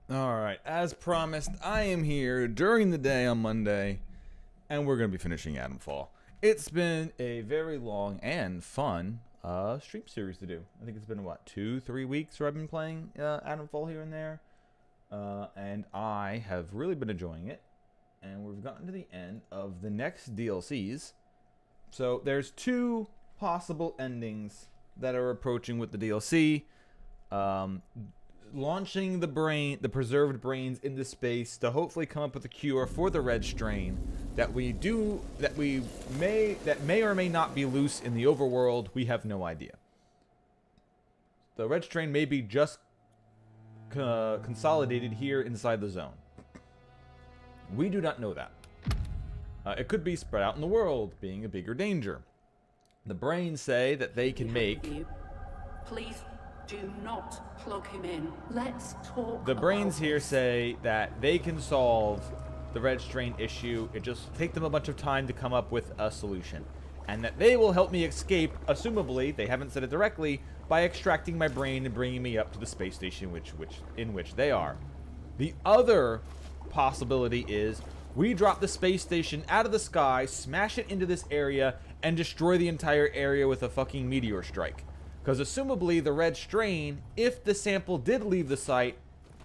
Alright, as promised, I am here during the day on Monday, and we're going to be finishing Adamfall. It's been a very long and fun stream series to do. I think it's been, what, 2-3 weeks where I've been playing Adamfall here and there. And I have really been enjoying it. And we've gotten to the end of the next DLCs. So there's two possible endings that are approaching with the DLC. Launching the preserved brains into space to hopefully come up with a cure for the red strain that may or may not be loose in the overworld. We have no idea. The red strain may be just consolidated here inside the zone. We do not know that. It could be spread out in the world, being a bigger danger. The brains say that they can make... Please do not plug him in. Let's talk. The brains here say that they can solve the red strain issue. It just takes them a bunch of time to come up with a solution. And that they will help me escape, assumably, they haven't said it directly, by extracting my brain and bringing me up to the space station in which they are. The other possibility is we drop the space station out of the sky, smash it into this area, and destroy the entire area with a fucking meteor strike. Because assumably the red strain, if the sample did leave the site,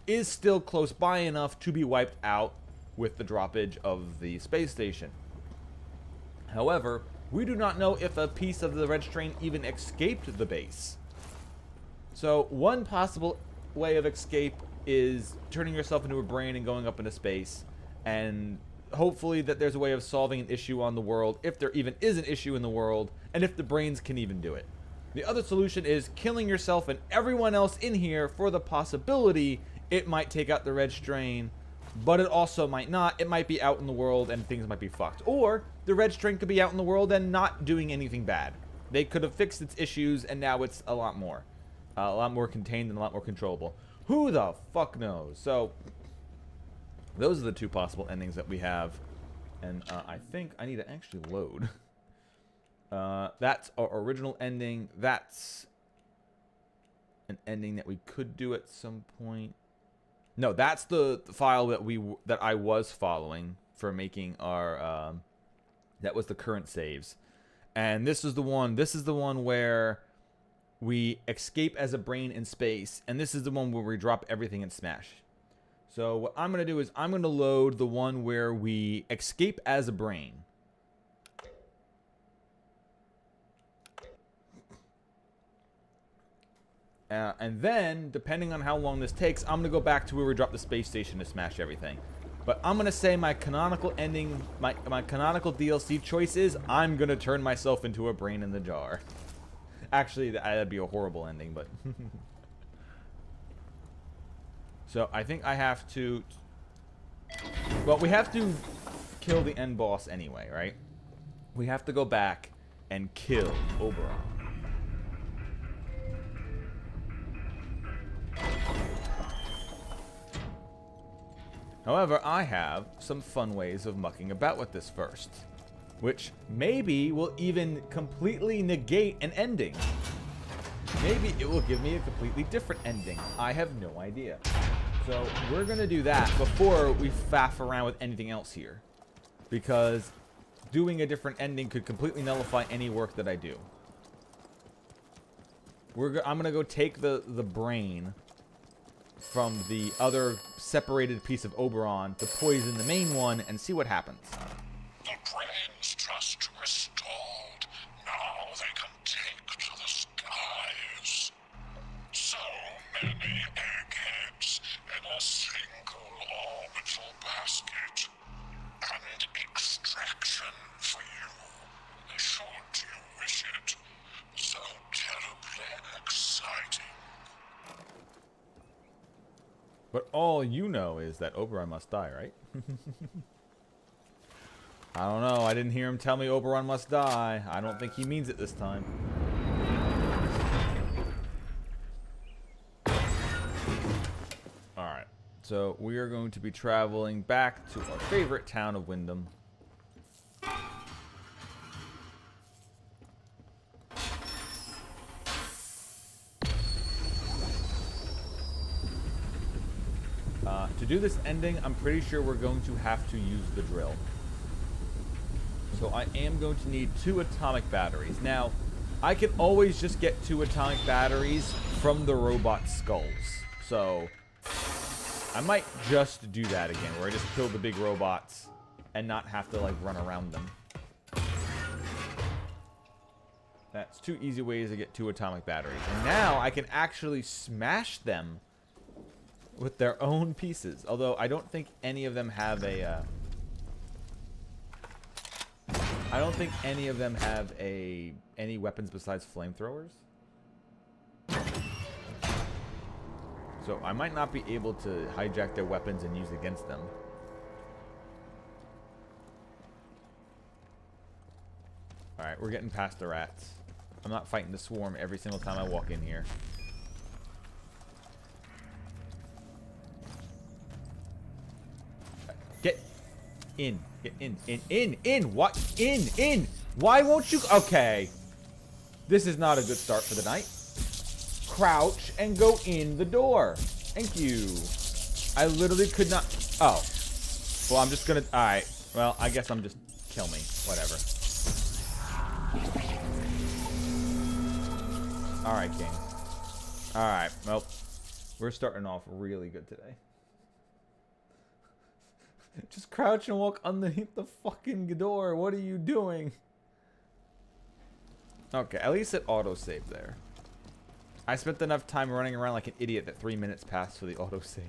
is still close by enough to be wiped out with the droppage of the space station. However, we do not know if a piece of the red strain even escaped the base. So one possible way of escape is turning yourself into a brain and going up into space, and hopefully that there's a way of solving an issue on the world, if there even is an issue in the world, and if the brains can even do it. The other solution is killing yourself and everyone else in here for the possibility it might take out the red strain, but it also might not. It might be out in the world and things might be fucked. Or the red strain could be out in the world and not doing anything bad. They could have fixed its issues and now it's a lot more contained and a lot more controllable. Who the fuck knows? So those are the two possible endings that we have. And I think I need to actually load. That's our original ending. That's an ending that we could do at some point. No, that's the file that I was following for making our that was the current saves. And this is the one. This is the one where we escape as a brain in space, and this is the one where we drop everything and smash. So what I'm going to do is I'm going to load the one where we escape as a brain. And then, depending on how long this takes, I'm going to go back to where we dropped the space station to smash everything. But I'm going to say my canonical ending, my canonical DLC choice is I'm going to turn myself into a brain in the jar. Actually, that'd be a horrible ending, but... So, I think I have to... Well, we have to kill the end boss anyway, right? We have to go back and kill Oberon. However, I have some fun ways of mucking about with this first, which maybe will even completely negate an ending. Maybe it will give me a completely different ending. I have no idea. So we're going to do that before we faff around with anything else here, because doing a different ending could completely nullify any work that I do. I'm going to go take the brain from the other separated piece of Oberon to poison the main one and see what happens. The brain's just restored. Now they can take to the skies. So many eggheads in a single orbital basket. And extraction for you, should you wish it. So terribly exciting. But all you know is that Oberon must die, right? I don't know. I didn't hear him tell me Oberon must die. I don't think he means it this time. Alright. So we are going to be traveling back to our favorite town of Wyndham. To do this ending, I'm pretty sure we're going to have to use the drill. So I am going to need 2 atomic batteries. Now, I can always just get 2 atomic batteries from the robot skulls. So I might just do that again, where I just kill the big robots and not have to, like, run around them. That's 2 easy ways to get 2 atomic batteries. And now I can actually smash them with their own pieces. Although I don't think any of them have a... I don't think any of them have any weapons besides flamethrowers. So I might not be able to hijack their weapons and use against them. Alright, we're getting past the rats. I'm not fighting the swarm every single time I walk in here. Get in. Get in. What? In. Why won't you? Okay. This is not a good start for the night. Crouch and go in the door. Thank you. I literally could not. Oh. Well, I'm just gonna. Alright. Well, I guess I'm just. Kill me. Whatever. Alright, King. Alright. Well, we're starting off really good today. Just crouch and walk underneath the fucking door. What are you doing? Okay, at least it auto-saved there. I spent enough time running around like an idiot that 3 minutes passed for the auto-save.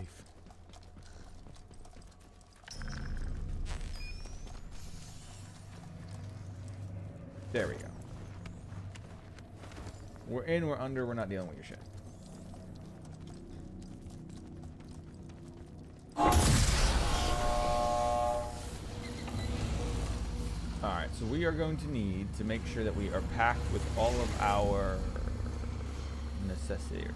There we go. We're in, we're under, we're not dealing with your shit. Alright, so we are going to need to make sure that we are packed with all of our necessities.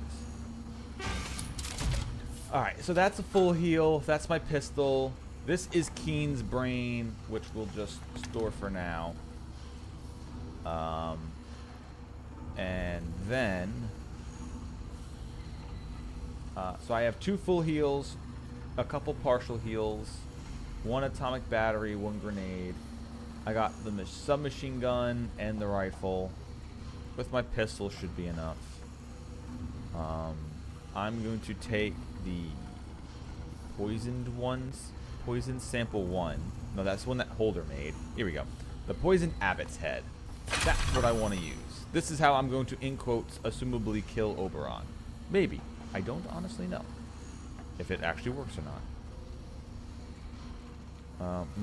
Alright, so that's a full heal. That's my pistol. This is Keen's brain, which we'll just store for now. And then... so I have 2 full heals, a couple partial heals, 1 atomic battery, 1 grenade. I got the submachine gun and the rifle. With my pistol should be enough. I'm going to take the poisoned ones. Poison sample 1. No, that's the one that Holder made. Here we go. The poisoned Abbott's head. That's what I want to use. This is how I'm going to, in quotes, assumably kill Oberon. Maybe. I don't honestly know if it actually works or not.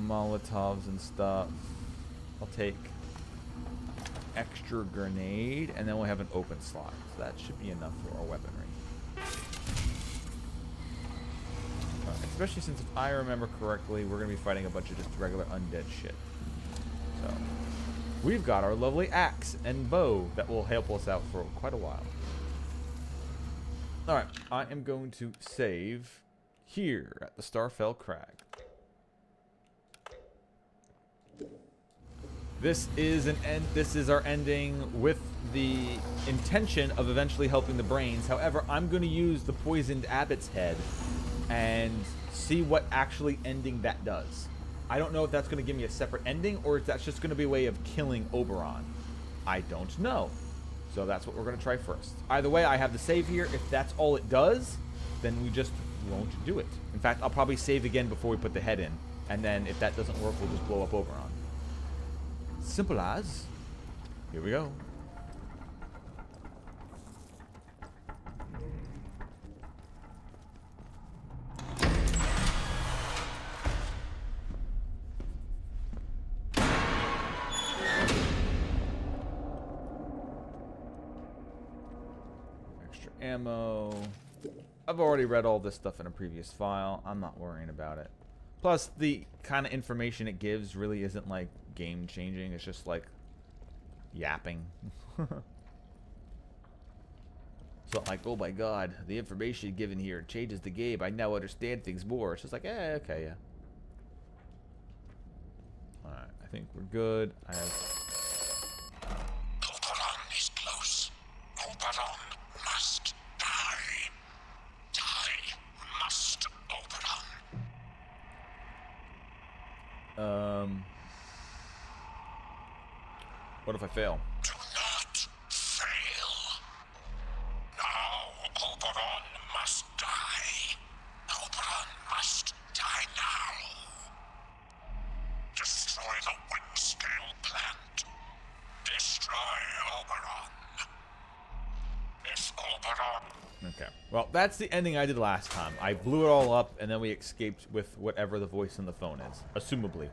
Molotovs and stuff. I'll take extra grenade, and then we'll have an open slot. So that should be enough for our weaponry. Especially since, if I remember correctly, we're going to be fighting a bunch of just regular undead shit. So, we've got our lovely axe and bow that will help us out for quite a while. Alright, I am going to save here at the Starfell Crag. This is our ending with the intention of eventually helping the brains. However, I'm going to use the poisoned Abbott's head and see what actually ending that does. I don't know if that's going to give me a separate ending or if that's just going to be a way of killing Oberon. I don't know. So that's what we're going to try first. Either way, I have the save here. If that's all it does, then we just won't do it. In fact, I'll probably save again before we put the head in. And then if that doesn't work, we'll just blow up Oberon. Simple as. Here we go. Extra ammo. I've already read all this stuff in a previous file. I'm not worrying about it. Plus, the kind of information it gives really isn't like game changing. It's just like yapping. It's not like, oh my god, the information given here changes the game. I now understand things more. It's just like, okay, yeah. Alright, I think we're good. I have... Oberon is close. Oberon must die. Die must, Oberon. What if I fail? Do not fail. Now Oberon must die. Oberon must die now. Destroy the wind-scale plant. Destroy Oberon. If Oberon... Okay. Well, that's the ending I did last time. I blew it all up, and then we escaped with whatever the voice on the phone is. Assumably.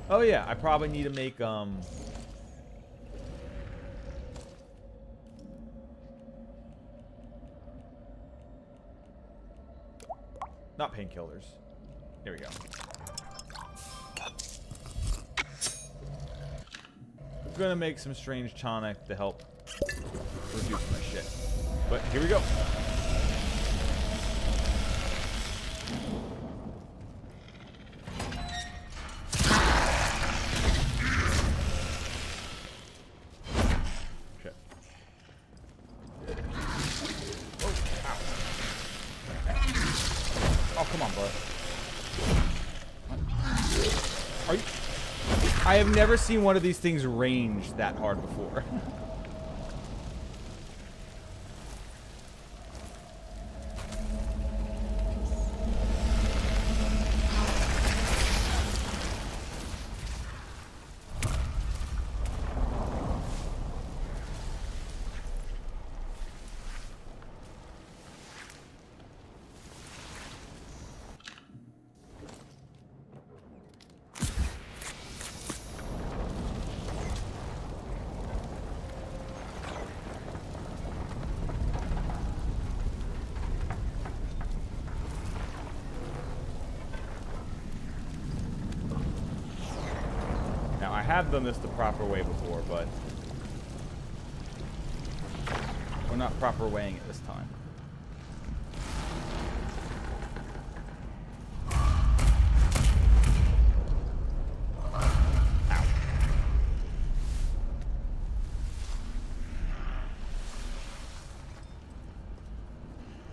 Oh yeah, I probably need to make, not painkillers. Here we go. I'm gonna make some strange tonic to help reduce my shit. But here we go. Shit. Oh, ow. Oh, come on, bud. Are you... I have never seen one of these things range that hard before. Now, I have done this the proper way before, but we're not proper weighing it this time. Ow.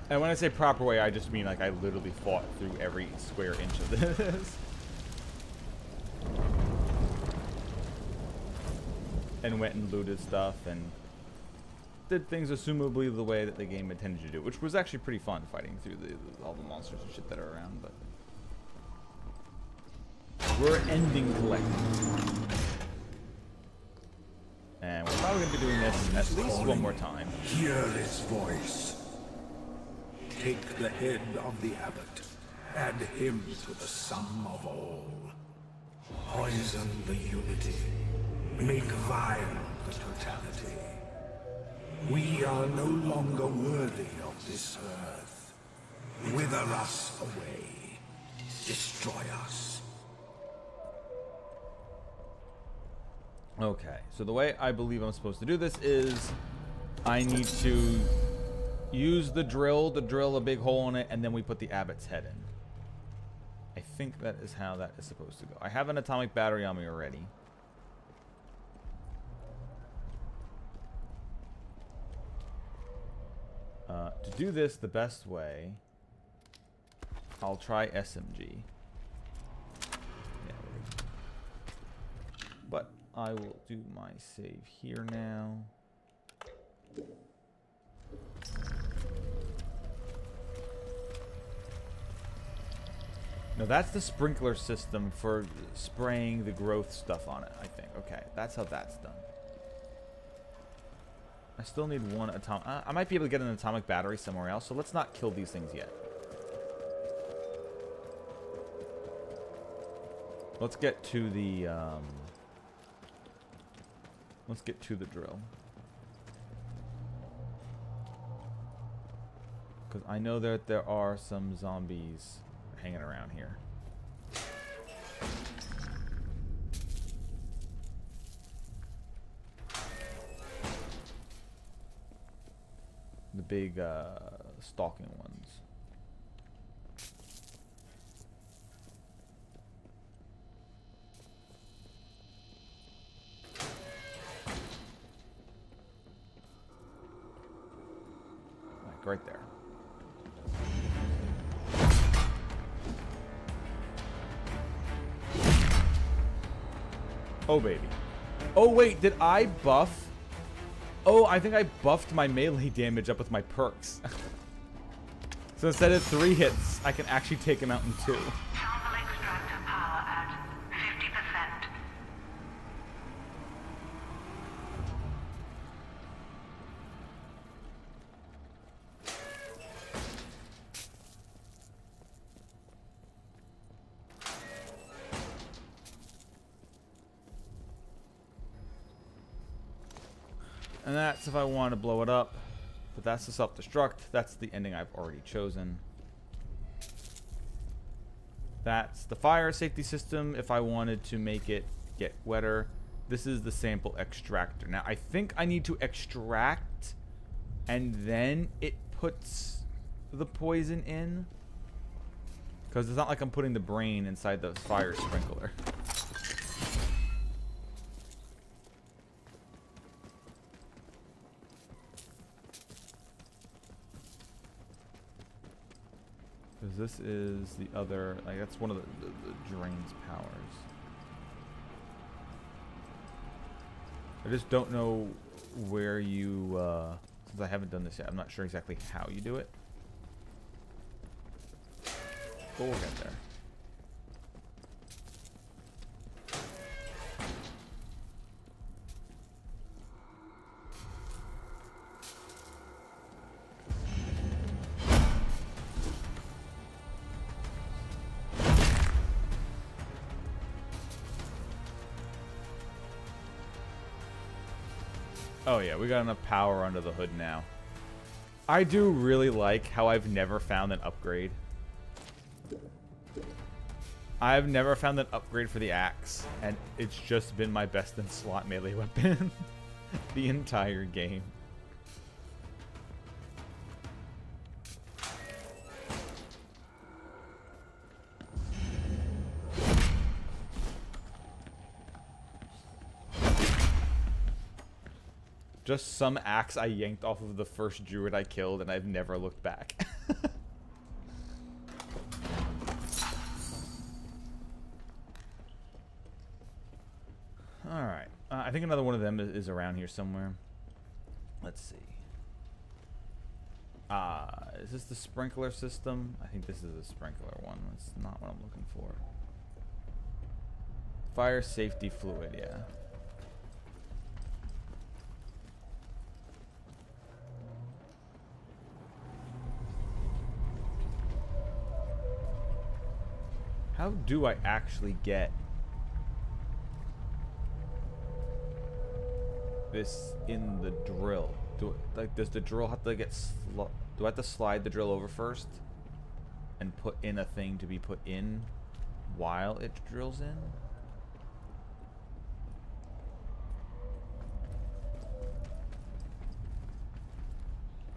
And when I say proper way, I just mean like I literally fought through every square inch of this. And went and looted stuff and did things assumably the way that the game intended to do, which was actually pretty fun fighting through all the monsters and shit that are around. But we're ending collecting, and we're probably gonna be doing this at least one more time. Hear its voice. Take the head of the abbot, add him to the sum of all. Poison the unity. Make vile the totality. We are no longer worthy of this earth. Wither us away. Destroy us. Okay, so the way I believe I'm supposed to do this is I need to use the drill to drill a big hole in it, and then we put the abbot's head in. I think that is how that is supposed to go. I have an atomic battery on me already. To do this the best way, I'll try SMG. Yeah, but I will do my save here now. No, that's the sprinkler system for spraying the growth stuff on it, I think. Okay, that's how that's done. I still need one atomic... I might be able to get an atomic battery somewhere else, so let's not kill these things yet. Let's get to the, let's get to the drill. Because I know that there are some zombies hanging around here. The big stalking ones. Like right there. Oh, baby. Oh, wait, did I buff? Oh, I think I buffed my melee damage up with my perks. So instead of 3 hits, I can actually take him out in 2. Council extractor power at 50%. And that's if I want to blow it up. But that's the self-destruct. That's the ending I've already chosen. That's the fire safety system if I wanted to make it get wetter. This is the sample extractor. Now, I think I need to extract and then it puts the poison in. Because it's not like I'm putting the brain inside the fire sprinkler. Because this is the other, like that's one of the drain's powers. I just don't know where you, since I haven't done this yet, I'm not sure exactly how you do it. But we'll get there. Oh yeah, we got enough power under the hood now. I do really like how I've never found an upgrade. I've never found an upgrade for the axe, and it's just been my best in slot melee weapon the entire game. Just some axe I yanked off of the first druid I killed, and I've never looked back. Alright. I think another one of them is around here somewhere. Let's see. Is this the sprinkler system? I think this is a sprinkler one. That's not what I'm looking for. Fire safety fluid, yeah. How do I actually get this in the drill? Does the drill have to get do I have to slide the drill over first and put in a thing to be put in while it drills in?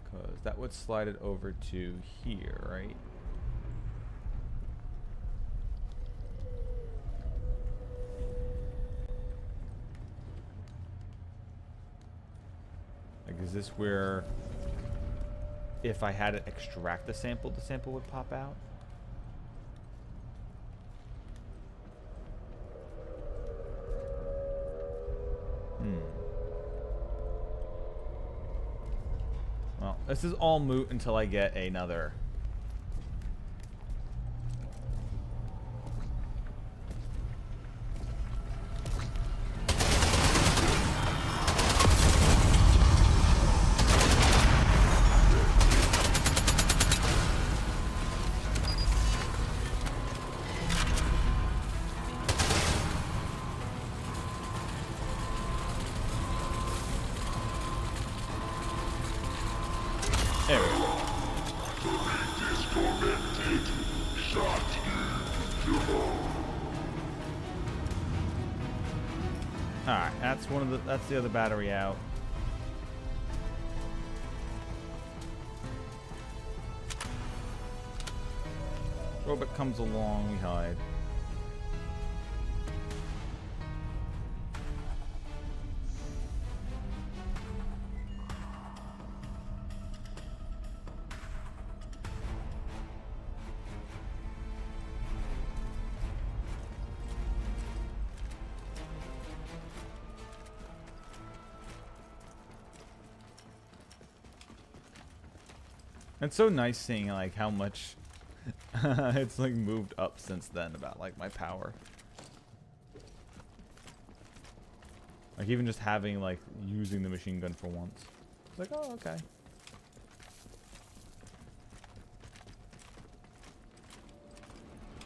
Because that would slide it over to here, right? Like, is this where if I had to extract the sample would pop out? Well, this is all moot until I get another. There we go. Alright, that's the other battery out. Robot comes along, we hide. It's so nice seeing like how much it's like moved up since then about like my power. Like even just having like using the machine gun for once. It's like, oh, okay.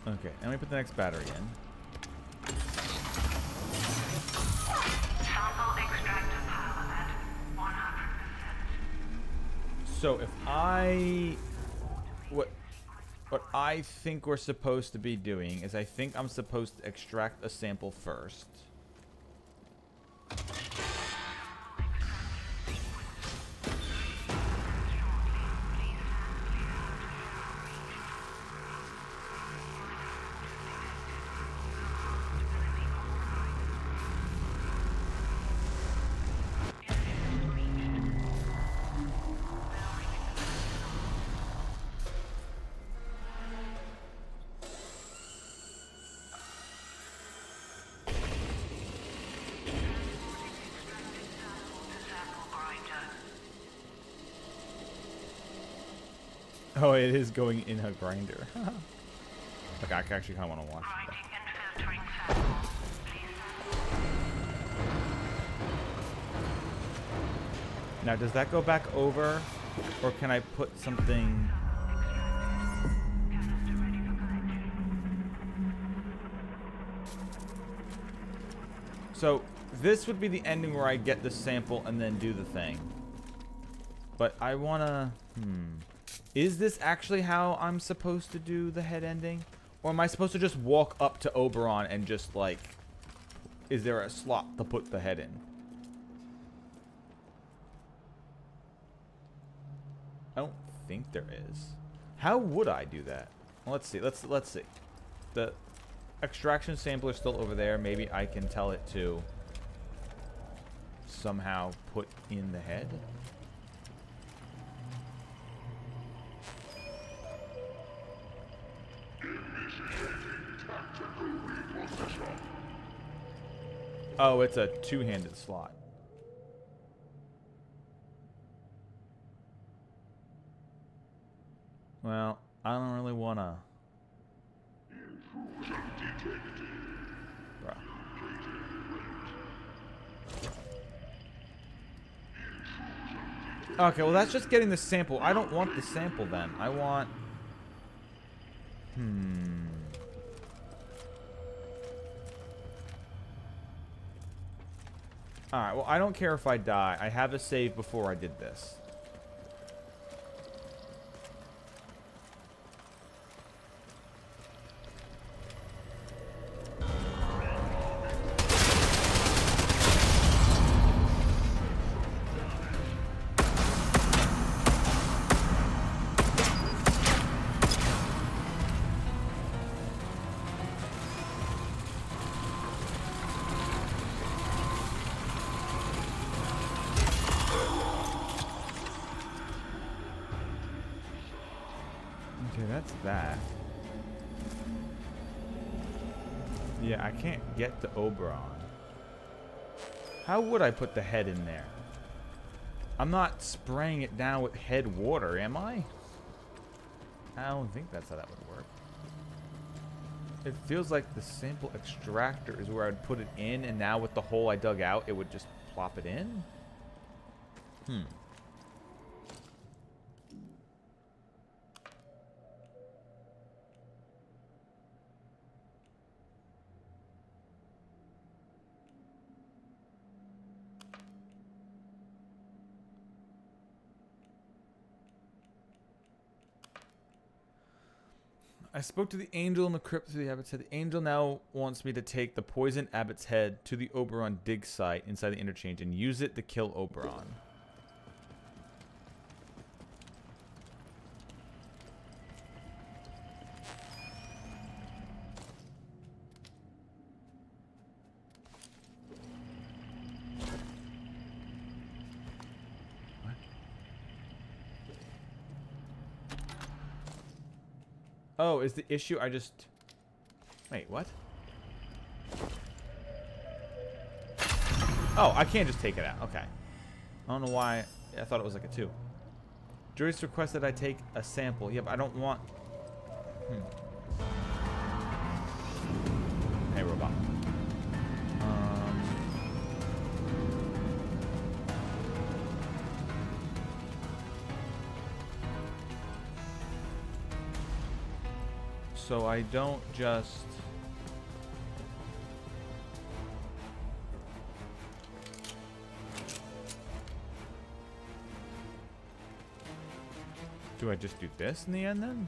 Okay, and we put the next battery in. Sample extractor power at 100%. So if what I think we're supposed to be doing is I think I'm supposed to extract a sample first. Oh, it is going in a grinder. Like, I actually kind of want to watch that. Grinding and filtering samples. Please. Now, does that go back over? Or can I put something... Canister ready for collection. So, this would be the ending where I get the sample and then do the thing. But I want to... Is this actually how I'm supposed to do the head ending? Or am I supposed to just walk up to Oberon and just, like... Is there a slot to put the head in? I don't think there is. How would I do that? Well, let's see. Let's see. The extraction sampler is still over there. Maybe I can tell it to somehow put in the head. Oh, it's a two-handed slot. Well, I don't really wanna. Bruh. Okay, well that's just getting the sample. I don't want the sample then. I want... Alright, well I don't care if I die. I have a save before I did this. Okay, that's that. Yeah, I can't get to Oberon. How would I put the head in there? I'm not spraying it down with head water, am I? I don't think that's how that would work. It feels like the sample extractor is where I'd put it in, and now with the hole I dug out, it would just plop it in? I spoke to the angel in the crypt through the abbot's head. The angel now wants me to take the poisoned abbot's head to the Oberon dig site inside the interchange and use it to kill Oberon. Oh, is the issue I just... Wait, what? Oh, I can't just take it out. Okay. I don't know why. I thought it was like a 2. Joyce requested I take a sample. Yeah, but I don't want... Hey, robot. So I don't just... Do I just do this in the end then?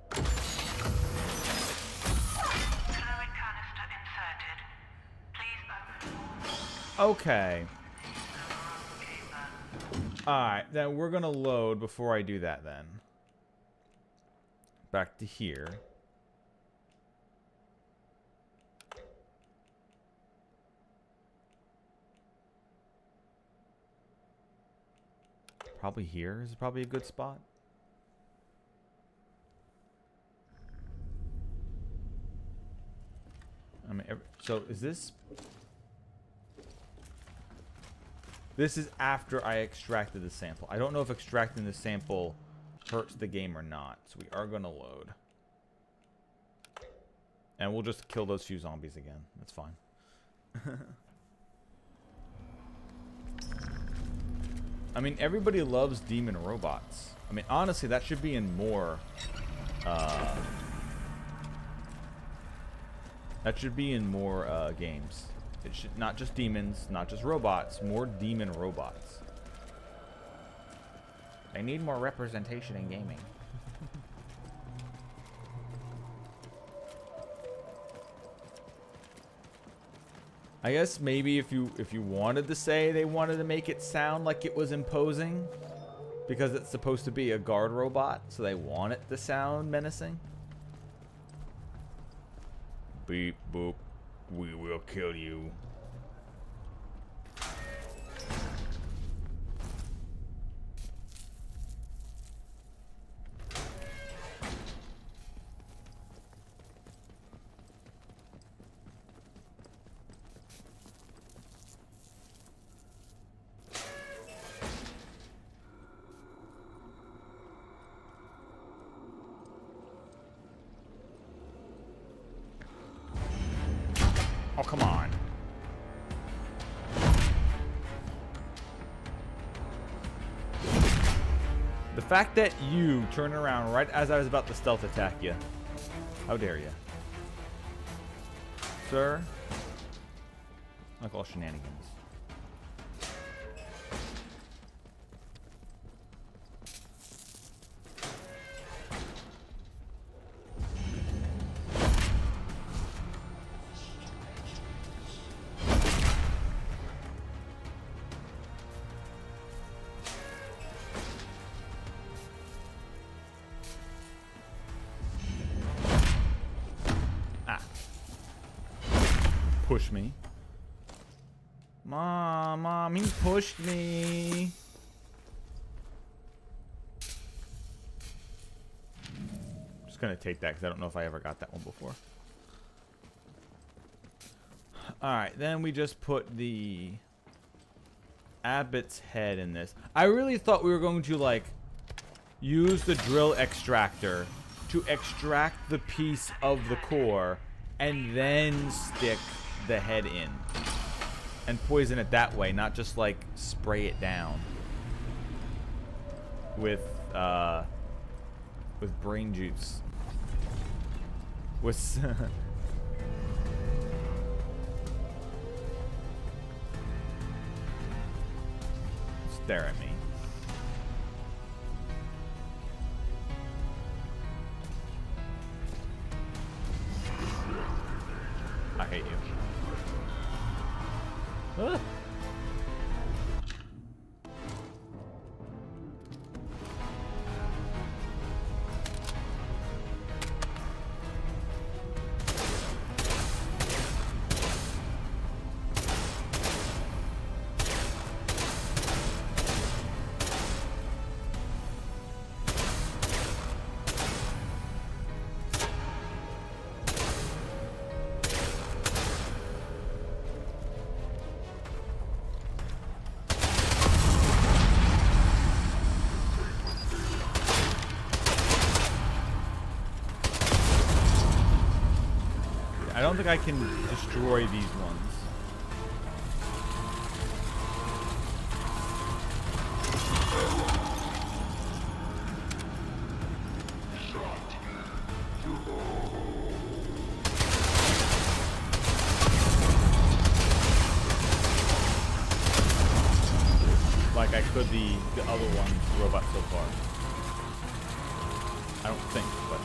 Fluid canister inserted. Please open. Okay. Alright, then we're gonna load before I do that then. Back to here. Probably here is probably a good spot. I mean, so is this... This is after I extracted the sample. I don't know if extracting the sample hurts the game or not. So we are going to load. And we'll just kill those few zombies again. That's fine. I mean, everybody loves demon robots. I mean, honestly, that should be in more... that should be in more games. It should not just demons, not just robots, more demon robots. They need more representation in gaming. I guess maybe if you wanted to say they wanted to make it sound like it was imposing, because it's supposed to be a guard robot, so they want it to sound menacing. Beep boop. We will kill you. Oh, come on. The fact that you turn around right as I was about to stealth attack you. How dare you? Sir? I call shenanigans. Push me. Mom, he pushed me. Just gonna take that because I don't know if I ever got that one before. Alright, then we just put the Abbott's head in this. I really thought we were going to, like, use the drill extractor to extract the piece of the core and then stick the head in and poison it that way, not just like spray it down with brain juice. With stare at me. I hate you. Ah. don't think I can destroy these ones. Like I could the other one's robot so far. I don't think, but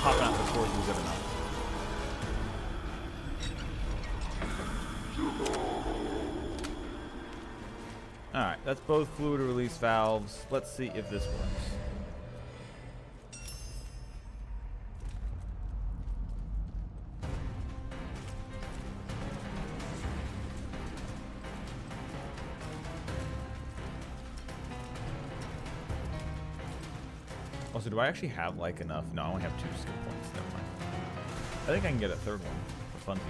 popping out the force is good enough. Alright, that's both fluid release valves. Let's see if this works. Also, do I actually have, like, enough? No, I only have 2 skill points. Never mind. I think I can get a third one for funsies.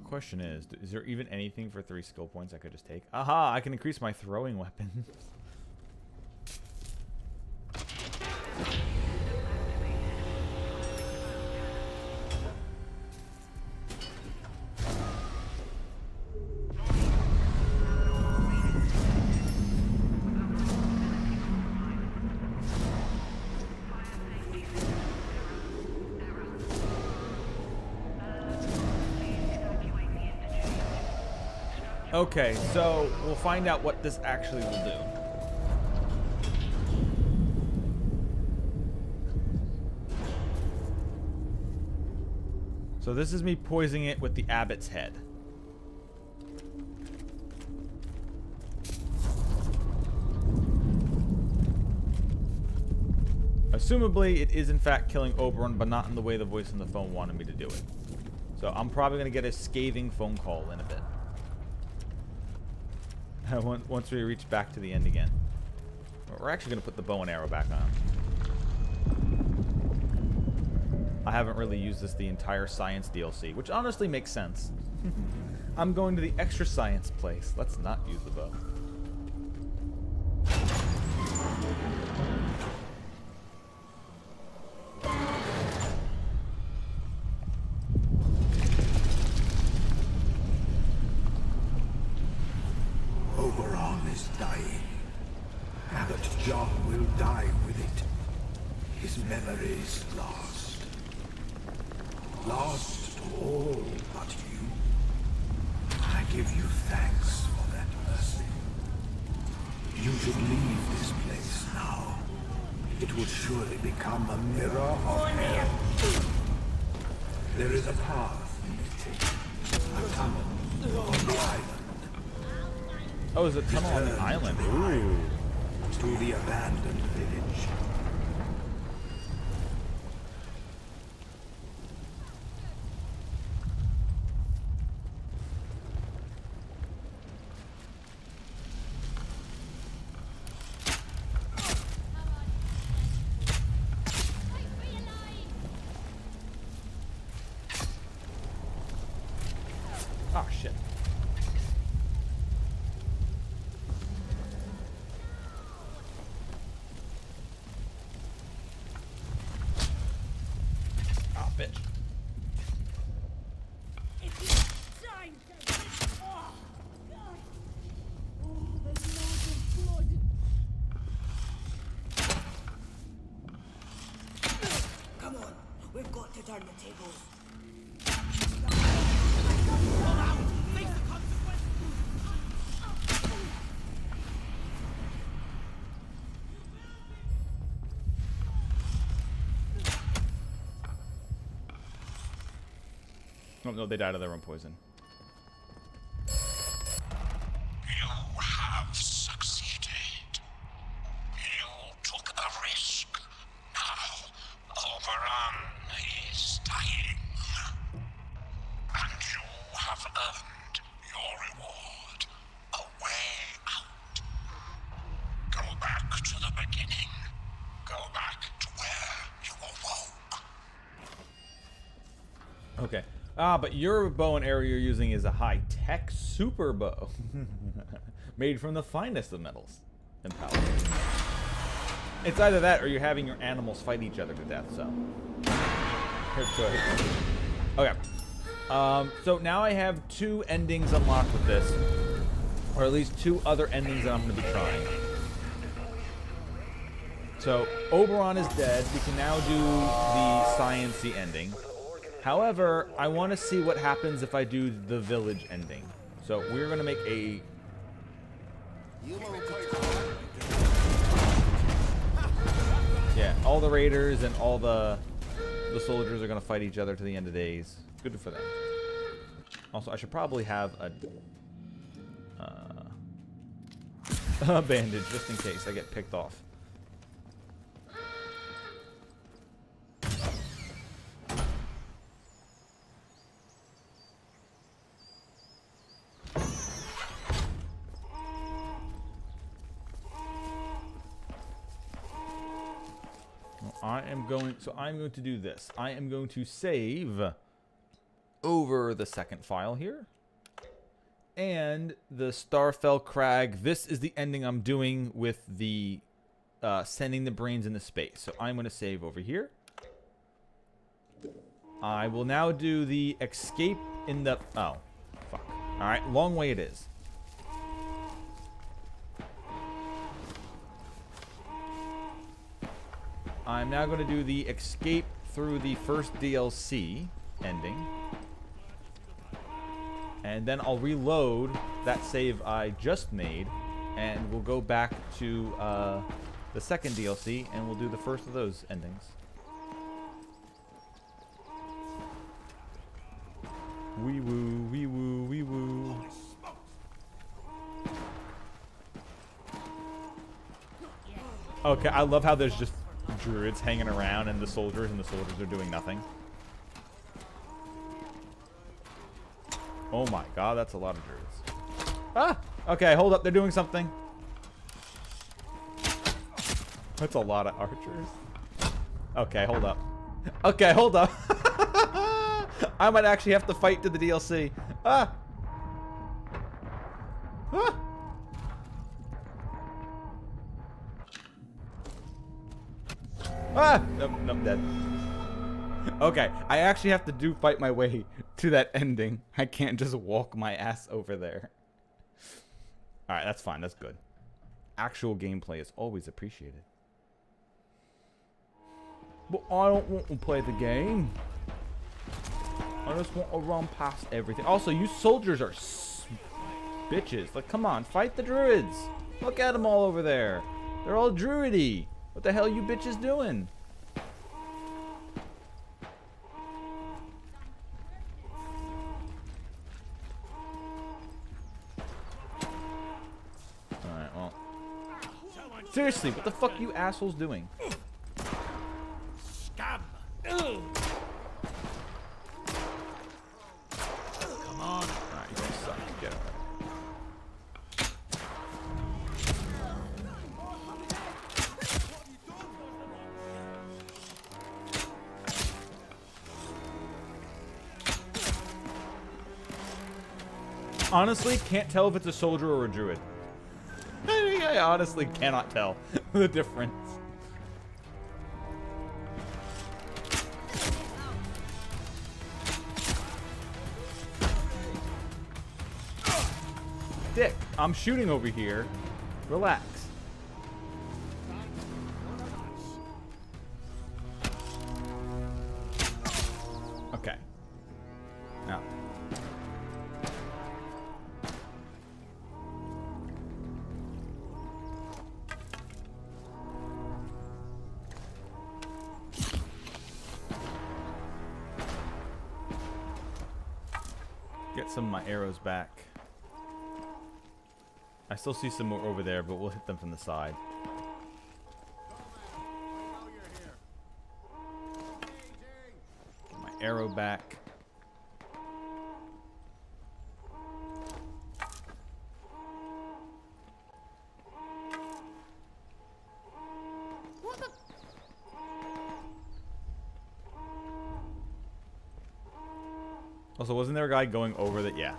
Question is there even anything for 3 skill points I could just take? Aha! I can increase my throwing weapons. Okay, so we'll find out what this actually will do. So this is me poisoning it with the abbot's head. Assumably, it is in fact killing Oberon, but not in the way the voice on the phone wanted me to do it. So I'm probably going to get a scathing phone call in a bit. Once we reach back to the end again. We're actually going to put the bow and arrow back on. I haven't really used this the entire science DLC, which honestly makes sense. I'm going to the extra science place. Let's not use the bow. Oberon is dying. Abbot John will die with it. His memories lost. Lost to all but you. I give you thanks for that mercy. You should leave this place now. It will surely become a mirror of hell. There is a path you may take. A tunnel on the island. Oh, is it a tunnel on the island? Ooh. To the abandoned village. Oh, shit. Oh, bitch. Come on, we've got to turn the tables. Oh, no, they died of their own poison. You have succeeded. You took the risk. Now, Oberon is dying. And you have earned your reward. A way out. Go back to the beginning. Go back to where you awoke. Okay. Ah, but your bow and arrow you're using is a high Hex super bow. Made from the finest of metals and powder. It's either that or you're having your animals fight each other to death, so. Your choice. Okay. So now I have 2 endings unlocked with this. Or at least 2 other endings that I'm going to be trying. So, Oberon is dead. We can now do the science-y ending. However, I want to see what happens if I do the village ending. So, we're going to make a... Yeah, all the raiders and all the soldiers are going to fight each other to the end of days. Good for them. Also, I should probably have a bandage just in case I get picked off. I'm going to do this. I am going to save over the second file here. And the Starfell Crag. This is the ending I'm doing with the sending the brains into space. So I'm going to save over here. I will now do the escape in the... Oh, fuck. Alright, long way it is. I'm now going to do the escape through the first DLC ending. And then I'll reload that save I just made. And we'll go back to the second DLC and we'll do the first of those endings. Wee woo, wee woo, wee woo. Okay, I love how there's just druids hanging around and the soldiers are doing nothing. Oh my god, that's a lot of druids. Ah! Okay, hold up, they're doing something. That's a lot of archers. Okay, hold up. Okay, hold up. I might actually have to fight to the DLC. Ah! Ah! Ah! Nope, I'm dead. Okay, I actually have to fight my way to that ending. I can't just walk my ass over there. Alright, that's fine. That's good. Actual gameplay is always appreciated. But I don't want to play the game. I just want to run past everything. Also, you soldiers are bitches. Like, come on, fight the druids. Look at them all over there. They're all druidy. What the hell are you bitches doing? Alright, well. Seriously, what the fuck are you assholes doing? Scab! Come on. Alright, you guys suck. Get over it. Honestly, can't tell if it's a soldier or a druid. I honestly cannot tell the difference. Dick, I'm shooting over here. Relax. Okay. Now. Get some of my arrows back. I still see some more over there, but we'll hit them from the side. Get my arrow back. Also, wasn't there a guy going over that? Yeah.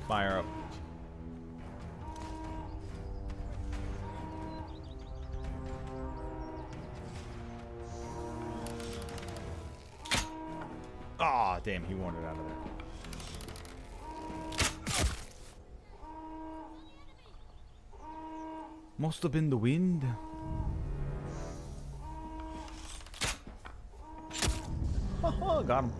Fire up. Aw, damn, he wandered out of there. Must have been the wind. Got him.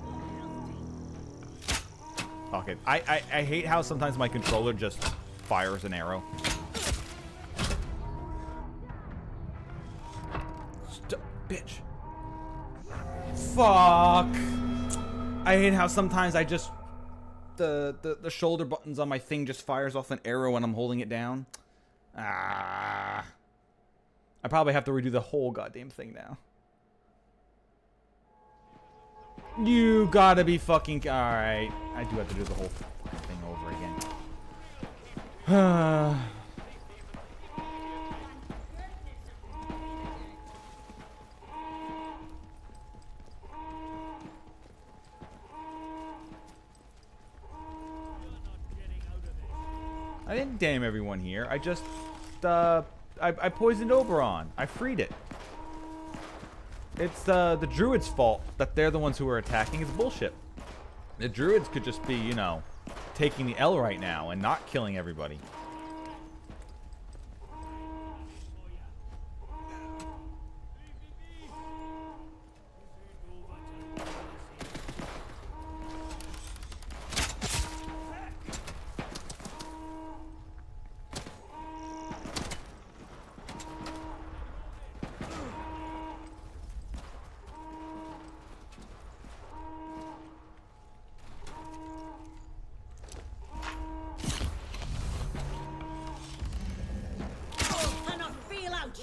Okay, I hate how sometimes my controller just fires an arrow. Bitch. Fuck. I hate how sometimes I just the shoulder buttons on my thing just fires off an arrow when I'm holding it down. Ah. I probably have to redo the whole goddamn thing now. You gotta be fucking... Alright. I do have to do the whole thing over again. I didn't damn everyone here. I just... I poisoned Oberon. I freed it. It's the druids' fault that they're the ones who are attacking. It's bullshit. The druids could just be, you know, taking the L right now and not killing everybody.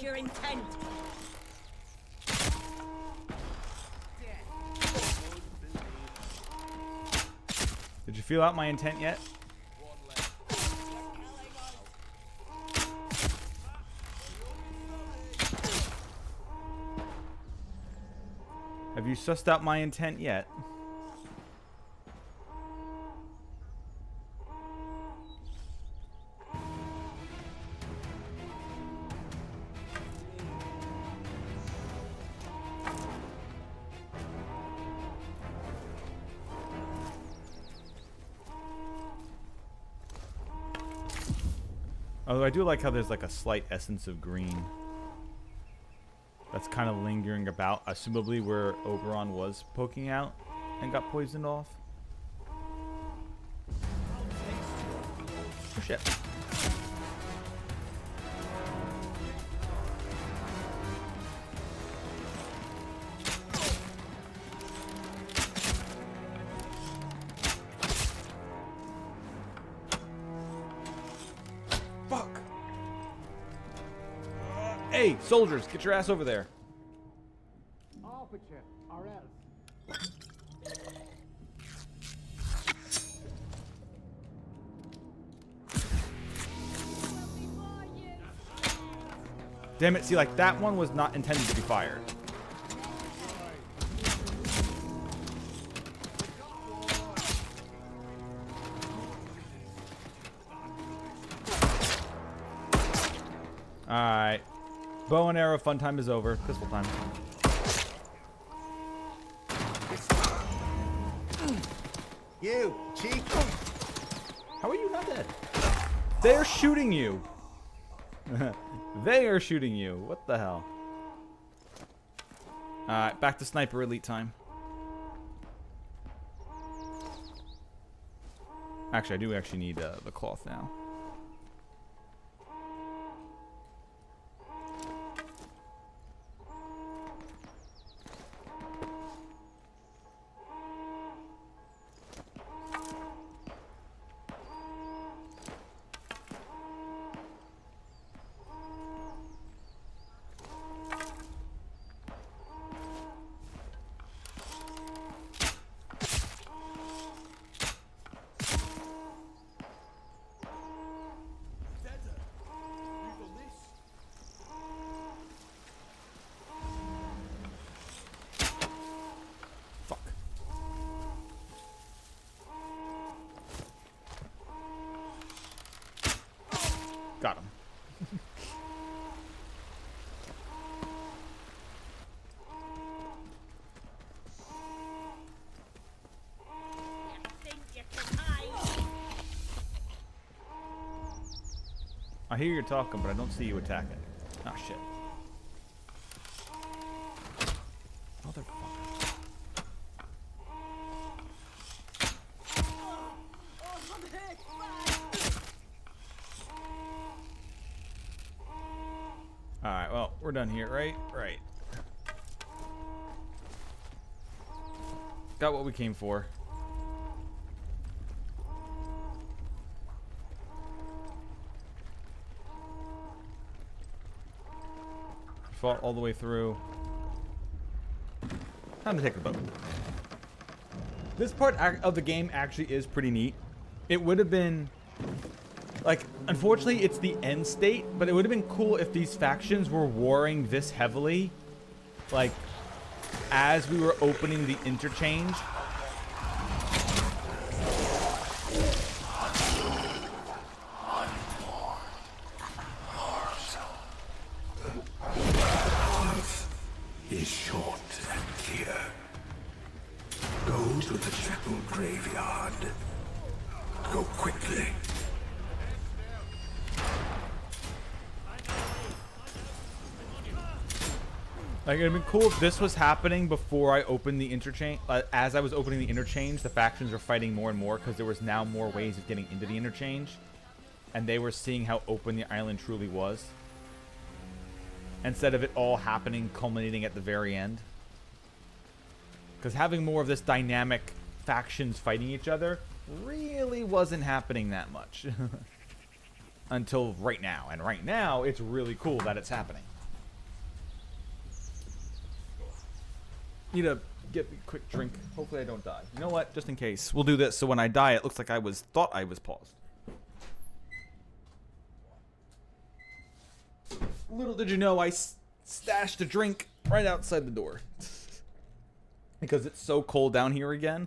Your intent. Did you feel out my intent yet? Have you sussed out my intent yet? Although I do like how there's like a slight essence of green that's kind of lingering about, assumably where Oberon was poking out and got poisoned off. Oh shit. Hey, soldiers, get your ass over there. Officer, or else. Damn it, see, like, that one was not intended to be fired. Alright. Bow and arrow fun time is over. Pistol time. You, cheek. How are you not dead? They're shooting you. They are shooting you. What the hell? Alright, back to Sniper Elite time. Actually, I do actually need the cloth now. I hear you talking, but I don't see you attacking. Oh, shit. Motherfucker. Alright, well, we're done here, right? Right. Got what we came for. Fought all the way through. Time to take the boat. This part of the game actually is pretty neat. It would have been... like, unfortunately, it's the end state, but it would have been cool if these factions were warring this heavily. Like, as we were opening the interchange. Is short and clear. Go to the chapel graveyard. Go quickly. Like, it'd been cool if this was happening before I opened the interchange. As I was opening the interchange, the factions were fighting more and more because there was now more ways of getting into the interchange. And they were seeing how open the island truly was. Instead of it all happening, culminating at the very end. Because having more of this dynamic factions fighting each other really wasn't happening that much. Until right now. And right now, it's really cool that it's happening. Need to get a quick drink. Hopefully I don't die. You know what? Just in case. We'll do this so when I die, it looks like I thought I was paused. Little did you know, I stashed a drink right outside the door. Because it's so cold down here again.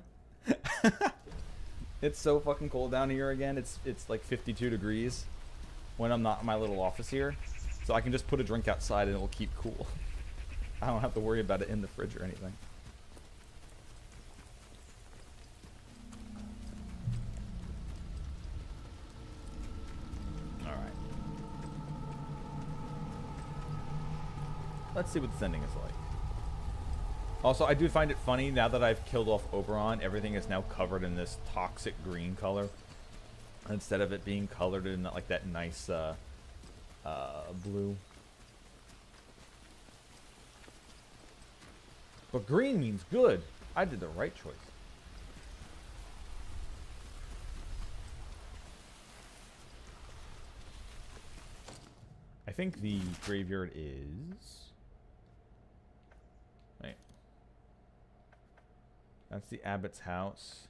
It's so fucking cold down here again. It's like 52 degrees when I'm not in my little office here. So I can just put a drink outside and it'll keep cool. I don't have to worry about it in the fridge or anything. Alright. Let's see what the sending is like. Also, I do find it funny, now that I've killed off Oberon, everything is now covered in this toxic green color. Instead of it being colored in like that nice blue. But green means good. I did the right choice. I think the graveyard is... Wait. That's the abbot's house.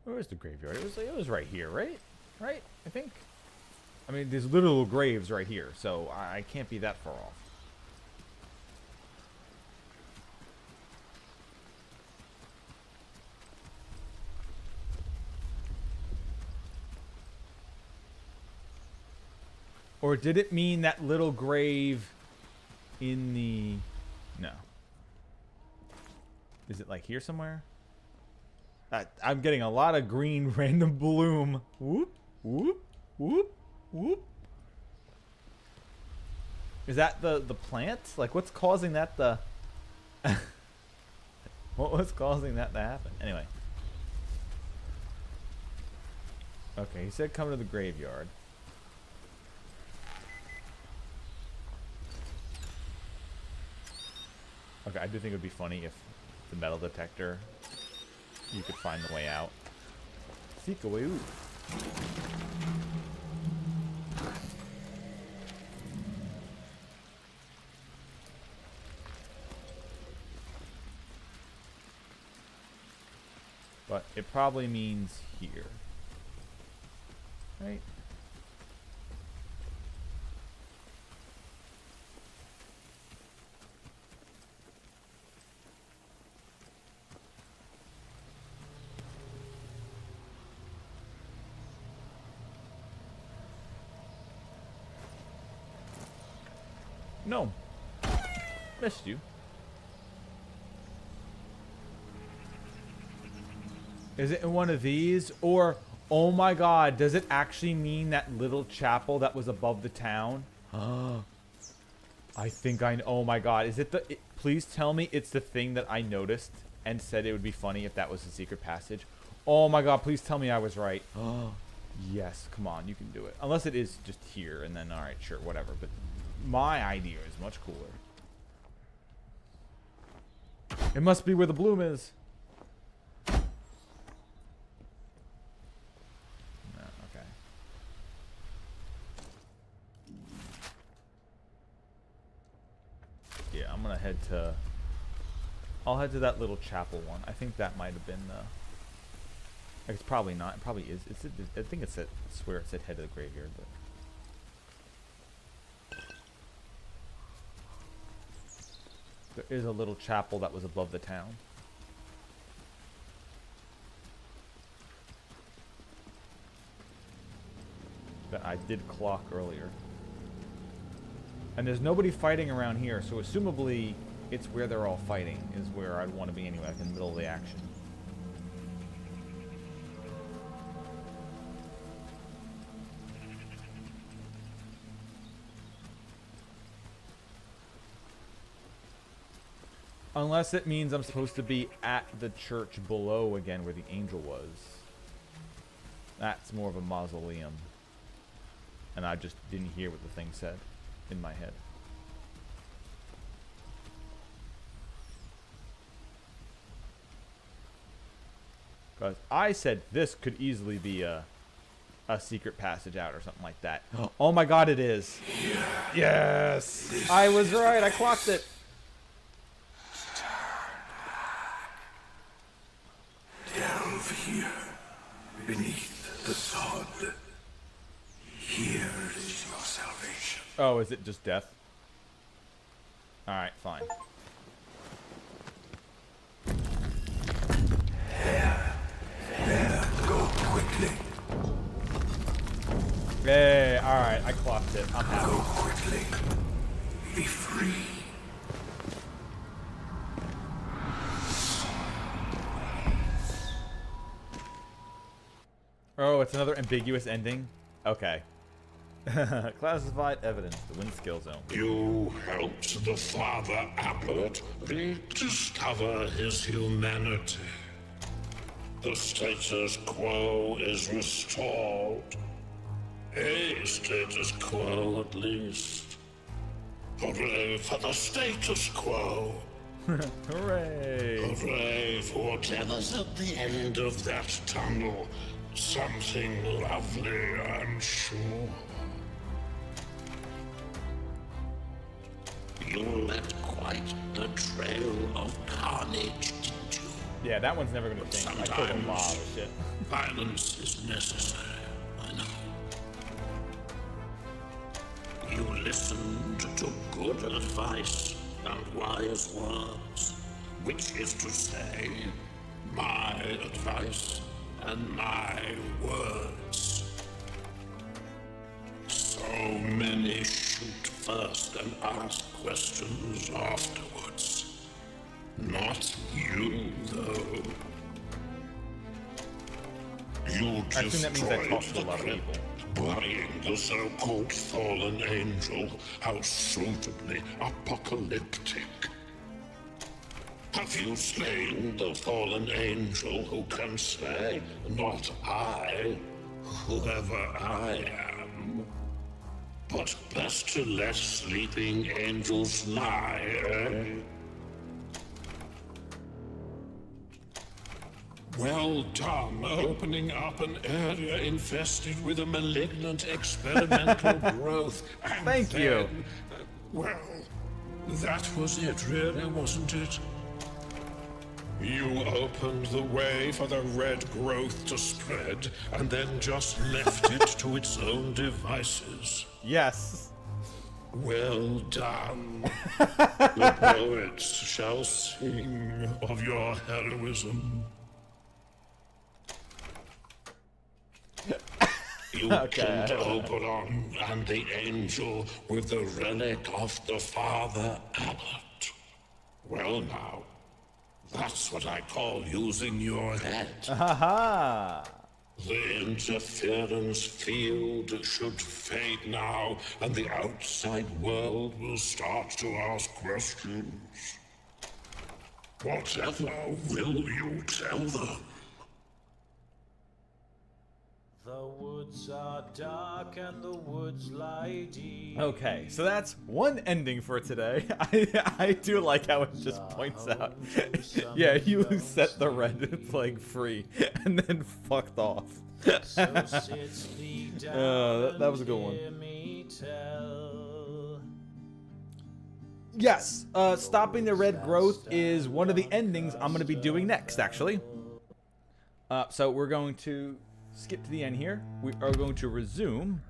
Where is the graveyard? It was right here, right? Right? I think. I mean, there's literal graves right here, so I can't be that far off. Or did it mean that little grave in the... No. Is it like here somewhere? I'm getting a lot of green random bloom. Whoop, whoop, whoop, whoop. Is that the plant? Like, what's causing that to... What was causing that to happen? Anyway. Okay, he said come to the graveyard. Okay, I do think it would be funny if the metal detector, you could find the way out. Seek a way out. But it probably means here. Right? No. Missed you. Is it in one of these? Or, oh my god, does it actually mean that little chapel that was above the town? I think I know. Oh my god, is it the... please tell me it's the thing that I noticed and said it would be funny if that was a secret passage. Oh my god, please tell me I was right. Oh, yes, come on, you can do it. Unless it is just here, and then, alright, sure, whatever. But my idea is much cooler. It must be where the bloom is. No, okay. Yeah, I'm gonna head to... I'll head to that little chapel one. I think that might have been the... It's probably not. It probably is. I think it's at... I swear it said head to the graveyard, but... There is a little chapel that was above the town. That I did clock earlier. And there's nobody fighting around here, so assumably it's where they're all fighting, is where I'd want to be anyway, like in the middle of the action. Unless it means I'm supposed to be at the church below again where the angel was. That's more of a mausoleum. And I just didn't hear what the thing said in my head. Because I said this could easily be a secret passage out or something like that. Oh my god, it is. Yes! I was right, I clocked it. Delve here, beneath the sod. Here is your salvation. Oh, is it just death? Alright, fine. There, go quickly. Hey, alright, I clocked it. I'm happy. Go quickly. Be free. Oh, it's another ambiguous ending? Okay. Classified evidence. The wind skill zone. You helped the Father Abbot rediscover his humanity. The status quo is restored. A status quo, at least. Hooray for the status quo. Hooray! Hooray for whatever's at the end of that tunnel. Something lovely, I'm sure. You left quite the trail of carnage, didn't you? Yeah, that one's never gonna change. I killed a lot of shit. Violence is necessary, I know. You listened to good advice and wise words, which is to say, my advice and my words. So many shoot first and ask questions afterwards. Not you, though. You I assume that means I destroyed talked to a the lot of crypt, people. burying the so-called fallen angel. How suitably apocalyptic. Have you slain the fallen angel who can say, not I, whoever I am? But best to let sleeping angels lie, eh? Well done, opening up an area infested with a malignant experimental growth. And Thank you. then, well, that was it, really, wasn't it? You opened the way for the red growth to spread, and then just left it to its own devices. Yes. Well done. The poets shall sing of your heroism. You Okay. killed Oberon and the angel with the relic of the Father Abbot. Well now, That's what I call using your head. Haha. The interference field should fade now, and the outside world will start to ask questions. Whatever will you tell them? The woods are dark and the woods lie deep. Okay, so that's one ending for today. I do like how it just points out. Yeah, you set the red plague free and then fucked off. That was a good one. Yes, stopping the red growth is one of the endings I'm going to be doing next, actually. So we're going to skip to the end here. We are going to resume.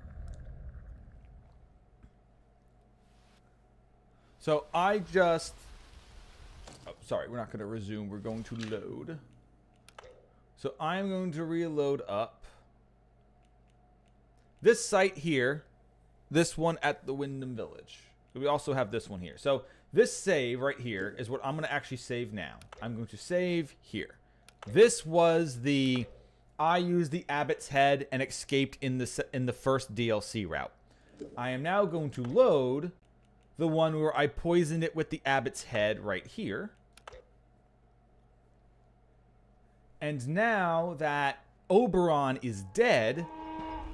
So I just... Oh, sorry, we're not going to resume. We're going to load. So I'm going to reload up this site here. This one at the Wyndham Village. We also have this one here. So this save right here is what I'm going to actually save now. I'm going to save here. This was the... I used the Abbot's Head and escaped in the first DLC route. I am now going to load the one where I poisoned it with the Abbot's Head right here. And now that Oberon is dead,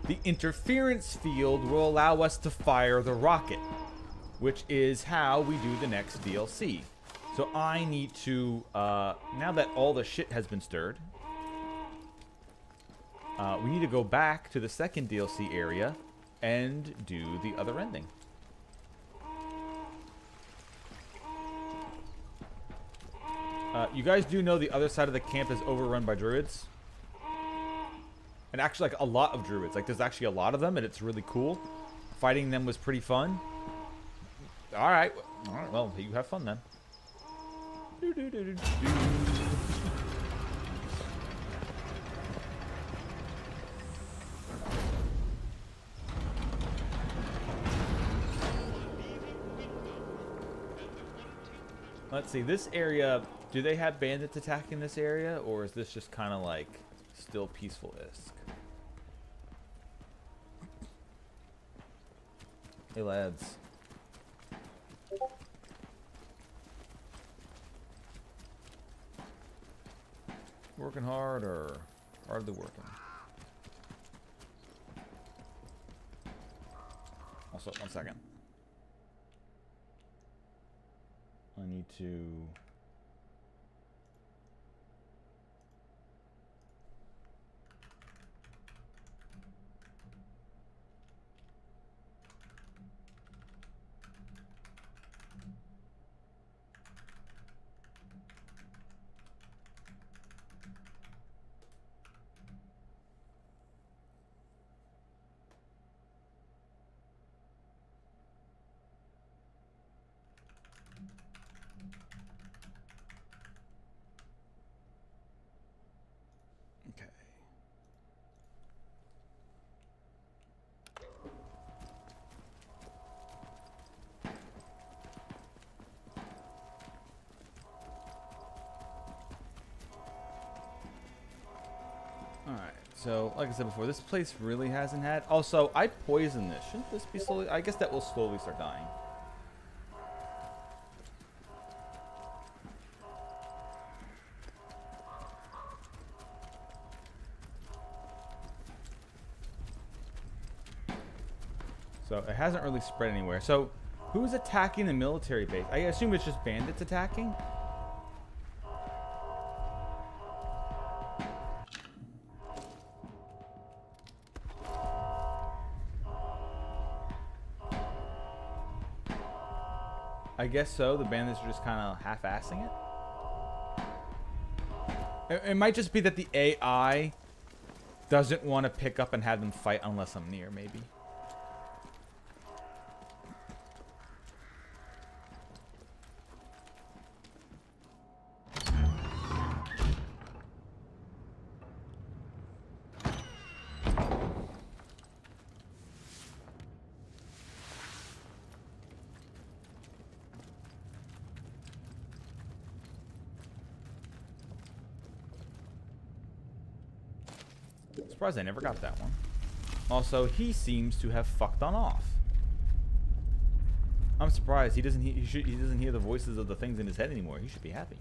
the interference field will allow us to fire the rocket, which is how we do the next DLC. So I need to, now that all the shit has been stirred, we need to go back to the second DLC area and do the other ending. You guys do know the other side of the camp is overrun by druids? And actually, like, a lot of druids. Like, there's actually a lot of them, and it's really cool. Fighting them was pretty fun. Alright. Alright, well, you have fun then. Let's see, this area, do they have bandits attacking this area, or is this just kind of like still peaceful-esque? Hey lads. Working hard or hardly working? Also, 1 second. I need to... Okay. Alright, so like I said before, this place really hasn't had... Also, I poisoned this. Shouldn't this be slowly... I guess that will slowly start dying. So it hasn't really spread anywhere. So who's attacking the military base? I assume it's just bandits attacking? I guess so. The bandits are just kind of half-assing it. It might just be that the AI doesn't want to pick up and have them fight unless I'm near, maybe. Surprised I never got that one. Also, he seems to have fucked on off. I'm surprised he doesn't hear the voices of the things in his head anymore. He should be happy.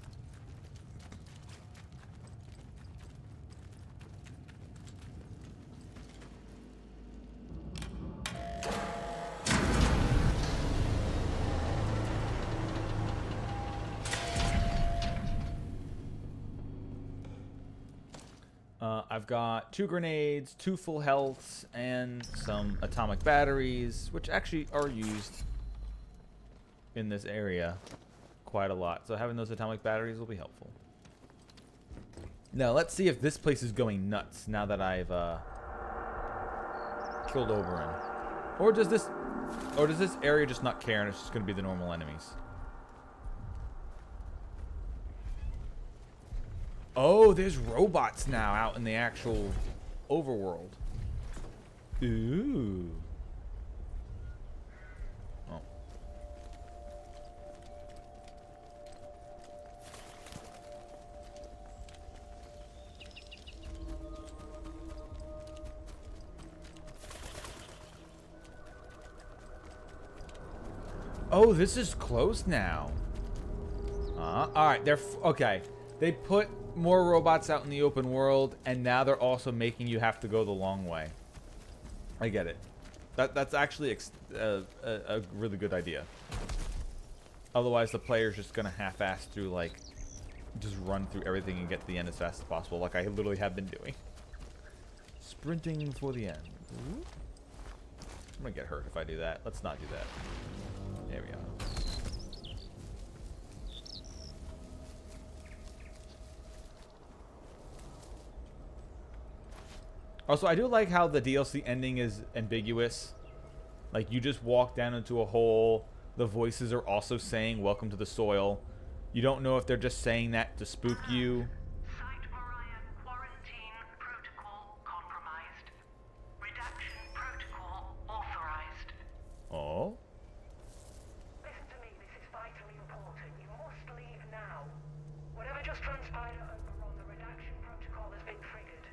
I've got 2 grenades, 2 full healths, and some atomic batteries, which actually are used in this area quite a lot. So having those atomic batteries will be helpful. Now let's see if this place is going nuts now that I've killed Oberon. Or does this area just not care and it's just going to be the normal enemies? Oh, there's robots now out in the actual overworld. Ooh. Oh. Oh, this is closed now. All right, they're okay. They put more robots out in the open world, and now they're also making you have to go the long way. I get it. That's actually a really good idea. Otherwise, the player's just gonna half-ass through, like, just run through everything and get to the end as fast as possible, like I literally have been doing. Sprinting for the end. Ooh. I'm gonna get hurt if I do that. Let's not do that. There we go. Also, I do like how the DLC ending is ambiguous. Like, you just walk down into a hole. The voices are also saying, "Welcome to the soil." You don't know if they're just saying that to spook you. Site Moriah quarantine protocol compromised. Redaction protocol authorized. Oh? Listen to me, this is vitally important. You must leave now. Whatever just transpired at Oberon, the redaction protocol has been triggered.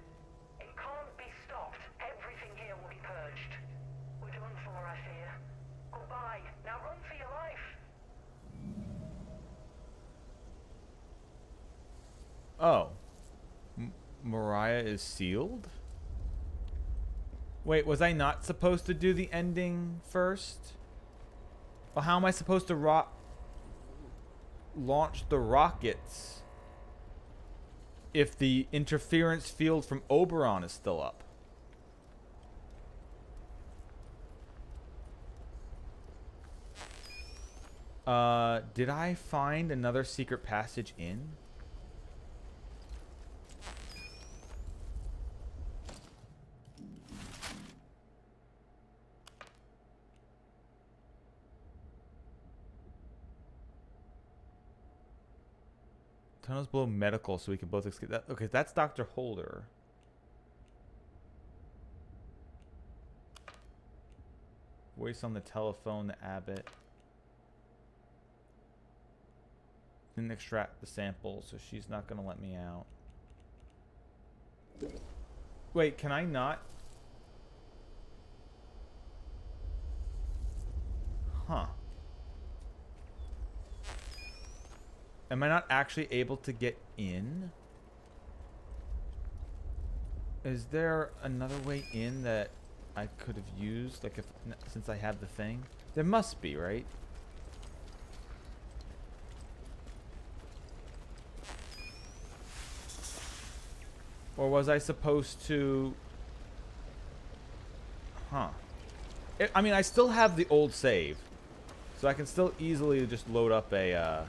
It can't be stopped. Everything here will be purged. We're done for, I fear. Goodbye. Now run for your life. Oh. Moriah is sealed? Wait, was I not supposed to do the ending first? Well, how am I supposed to launch the rockets if the interference field from Oberon is still up? Did I find another secret passage in? Tunnels below medical, so we can both escape that. Okay, that's Dr. Holder. Voice on the telephone to Abbott. Didn't extract the sample, so she's not gonna let me out. Wait, can I not? Huh. Am I not actually able to get in? Is there another way in that I could have used, like, since I have the thing? There must be, right? Or was I supposed to... Huh. I mean, I still have the old save. So I can still easily just load up a...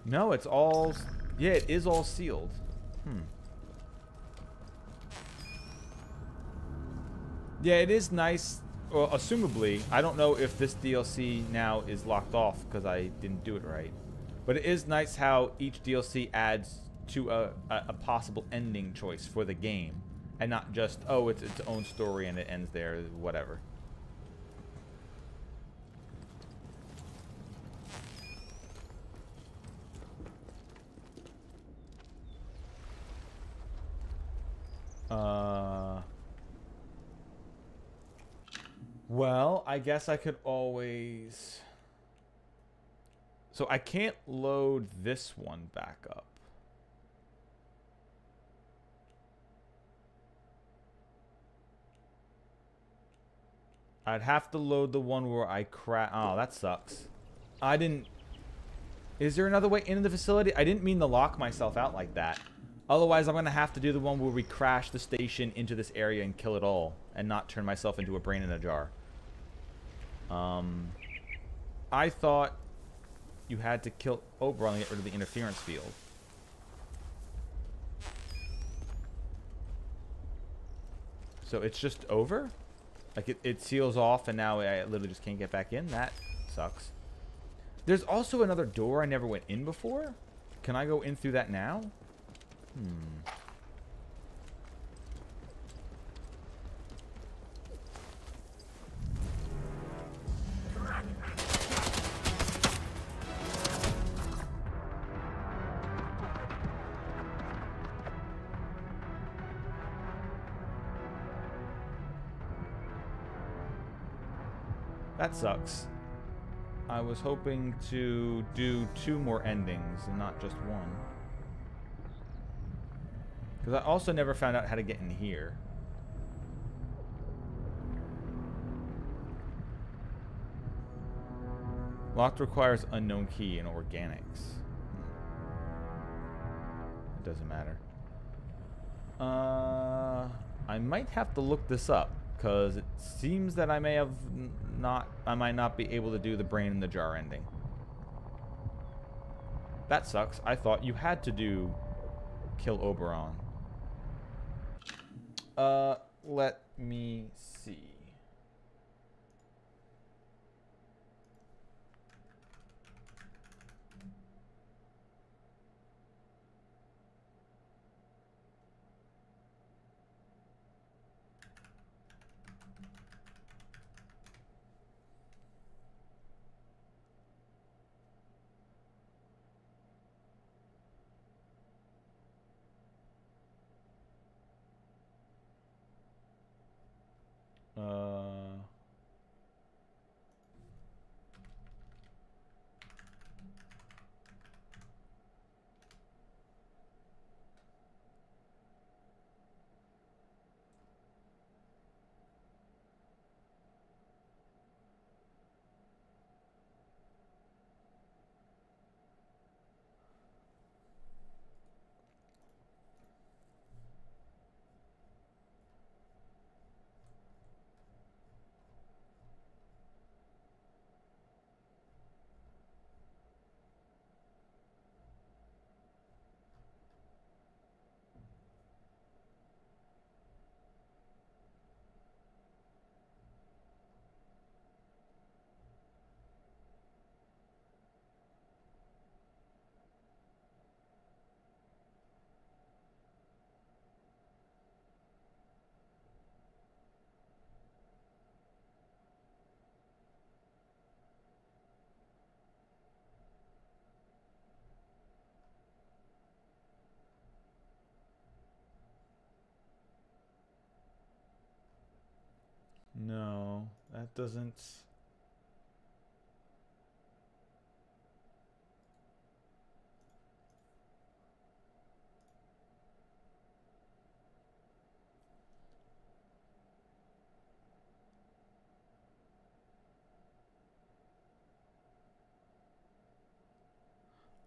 No, it's all... Yeah, it is all sealed. Yeah, it is nice. Well, assumably, I don't know if this DLC now is locked off because I didn't do it right. But it is nice how each DLC adds to a possible ending choice for the game, and not just, oh, it's its own story and it ends there, whatever. Well, I guess I could always... So I can't load this one back up. I'd have to load the one where I crash. Oh, that sucks. I didn't... Is there another way into the facility? I didn't mean to lock myself out like that. Otherwise, I'm going to have to do the one where we crash the station into this area and kill it all. And not turn myself into a brain in a jar. I thought you had to kill Oberon to get rid of the interference field. So it's just over? Like it seals off and now I literally just can't get back in? That sucks. There's also another door I never went in before. Can I go in through that now? That sucks. I was hoping to do 2 more endings and not just one. Because I also never found out how to get in here. Locked requires unknown key and organics. It doesn't matter. I might have to look this up. Because it seems that I might not be able to do the brain in the jar ending. That sucks. I thought you had to kill Oberon. Let me see. No, that doesn't...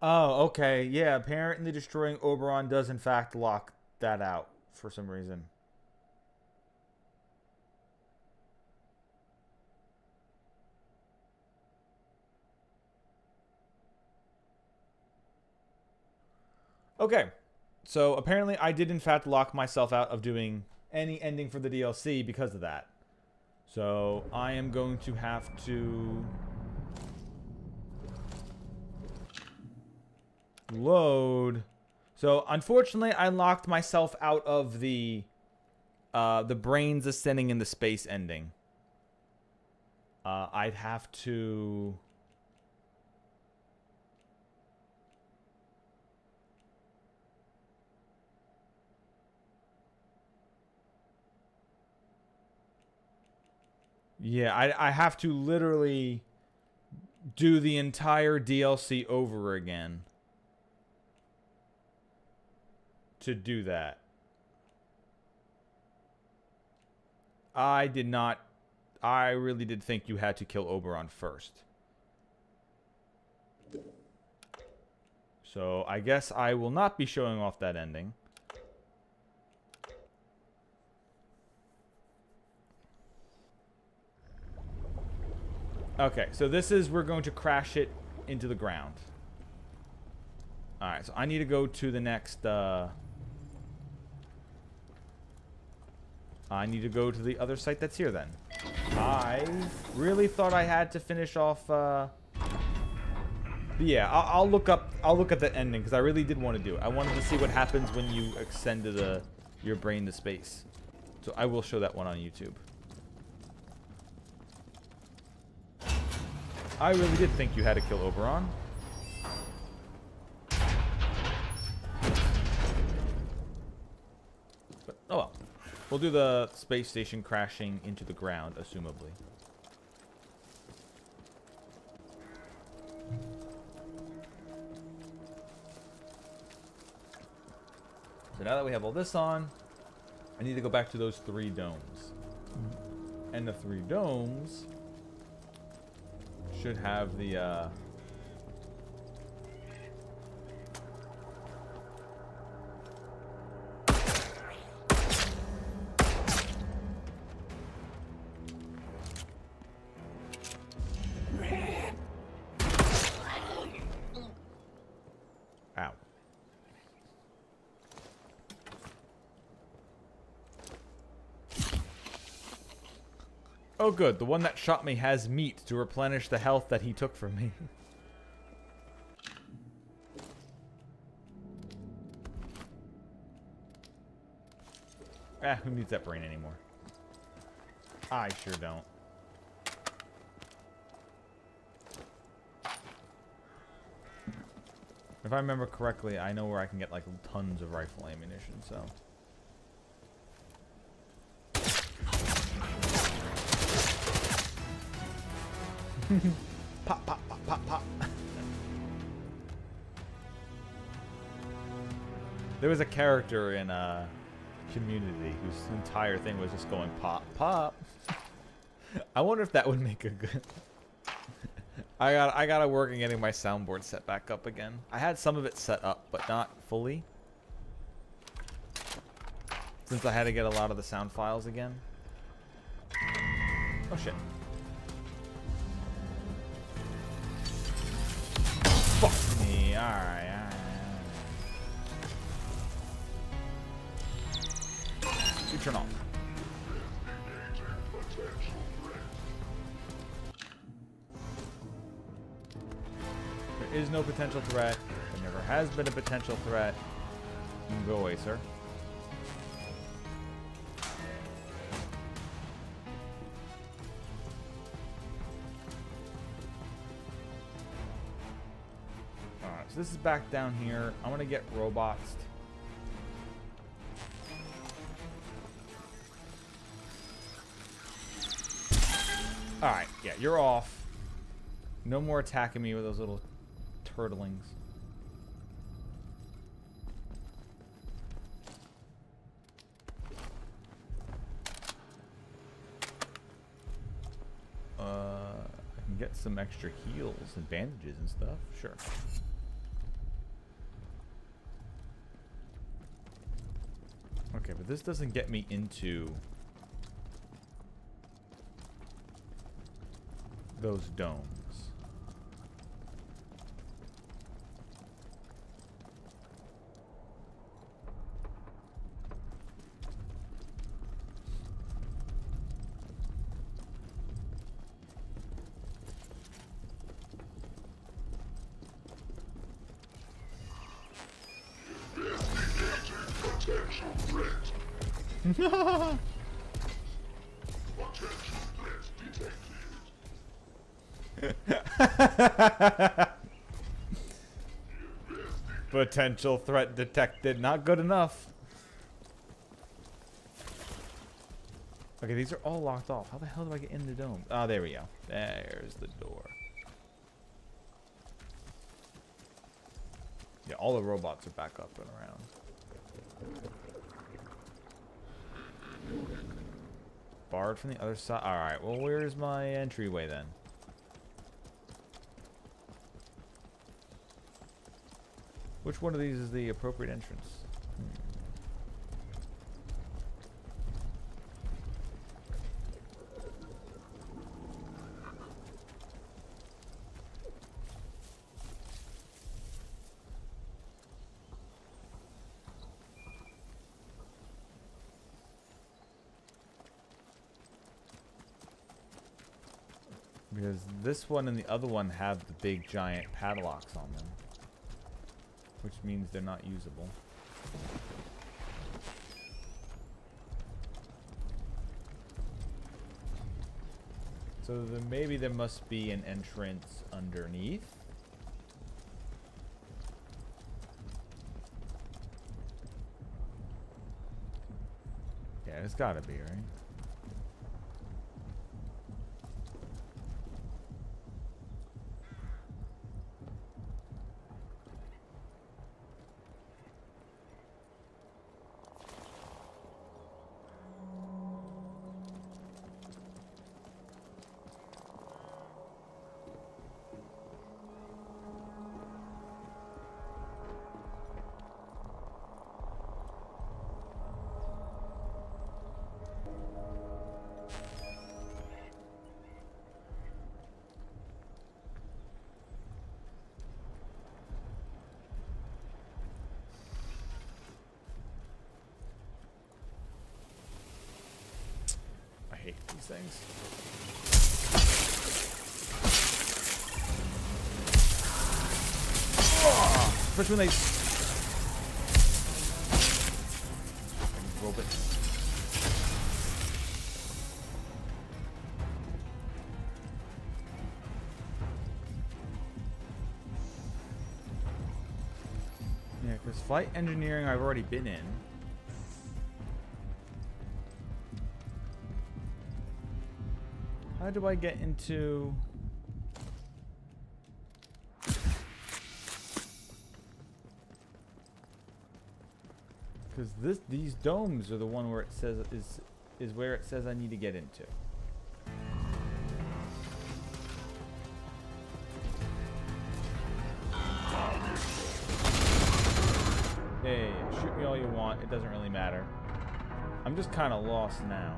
Oh, okay. Yeah, apparently destroying Oberon does in fact lock that out for some reason. Okay. So apparently I did in fact lock myself out of doing any ending for the DLC because of that. So I am going to have to load. So unfortunately, I locked myself out of the brains ascending in the space ending. I'd have to. Yeah, I have to literally do the entire DLC over again to do that. I really did think you had to kill Oberon first. So I guess I will not be showing off that ending. Okay, so this is, we're going to crash it into the ground. Alright, so I need to go to the next, I need to go to the other site that's here then. I really thought I had to finish off, but yeah, I'll look at the ending, because I really did want to do it. I wanted to see what happens when you extend your brain to space. So I will show that one on YouTube. I really did think you had to kill Oberon. But, oh well. We'll do the space station crashing into the ground, assumably. So now that we have all this on, I need to go back to those 3 domes. And the 3 domes should have the ow. Oh good, the one that shot me has meat to replenish the health that he took from me. Who needs that brain anymore? I sure don't. If I remember correctly, I know where I can get like tons of rifle ammunition, so... Pop, pop, pop, pop, pop. There was a character in Community whose entire thing was just going pop, pop. I wonder if that would make a good... I gotta work on getting my soundboard set back up again. I had some of it set up, but not fully. Since I had to get a lot of the sound files again. Oh shit. Fuck me, alright. You turn off. There is no potential threat. There never has been a potential threat. You can go away, sir. Alright, so this is back down here. I'm gonna get robots. Alright, yeah, you're off. No more attacking me with those little turtlings. I can get some extra heals and bandages and stuff. Sure. Okay, but this doesn't get me into those domes. Potential threat detected. Not good enough. Okay, these are all locked off. How the hell do I get in the dome? Oh, there we go. There's the door. Yeah, all the robots are back up and around. Barred from the other side. Alright, well, where's my entryway then? Which one of these is the appropriate entrance? Because this one and the other one have the big giant padlocks on them. Which means they're not usable. So then maybe there must be an entrance underneath. Yeah, it's gotta be, right? Hate these things. Especially when they robots. Yeah, because flight engineering I've already been in. How do I get into... Because these domes are the one where it says is where it says I need to get into. Hey, shoot me all you want. It doesn't really matter. I'm just kind of lost now.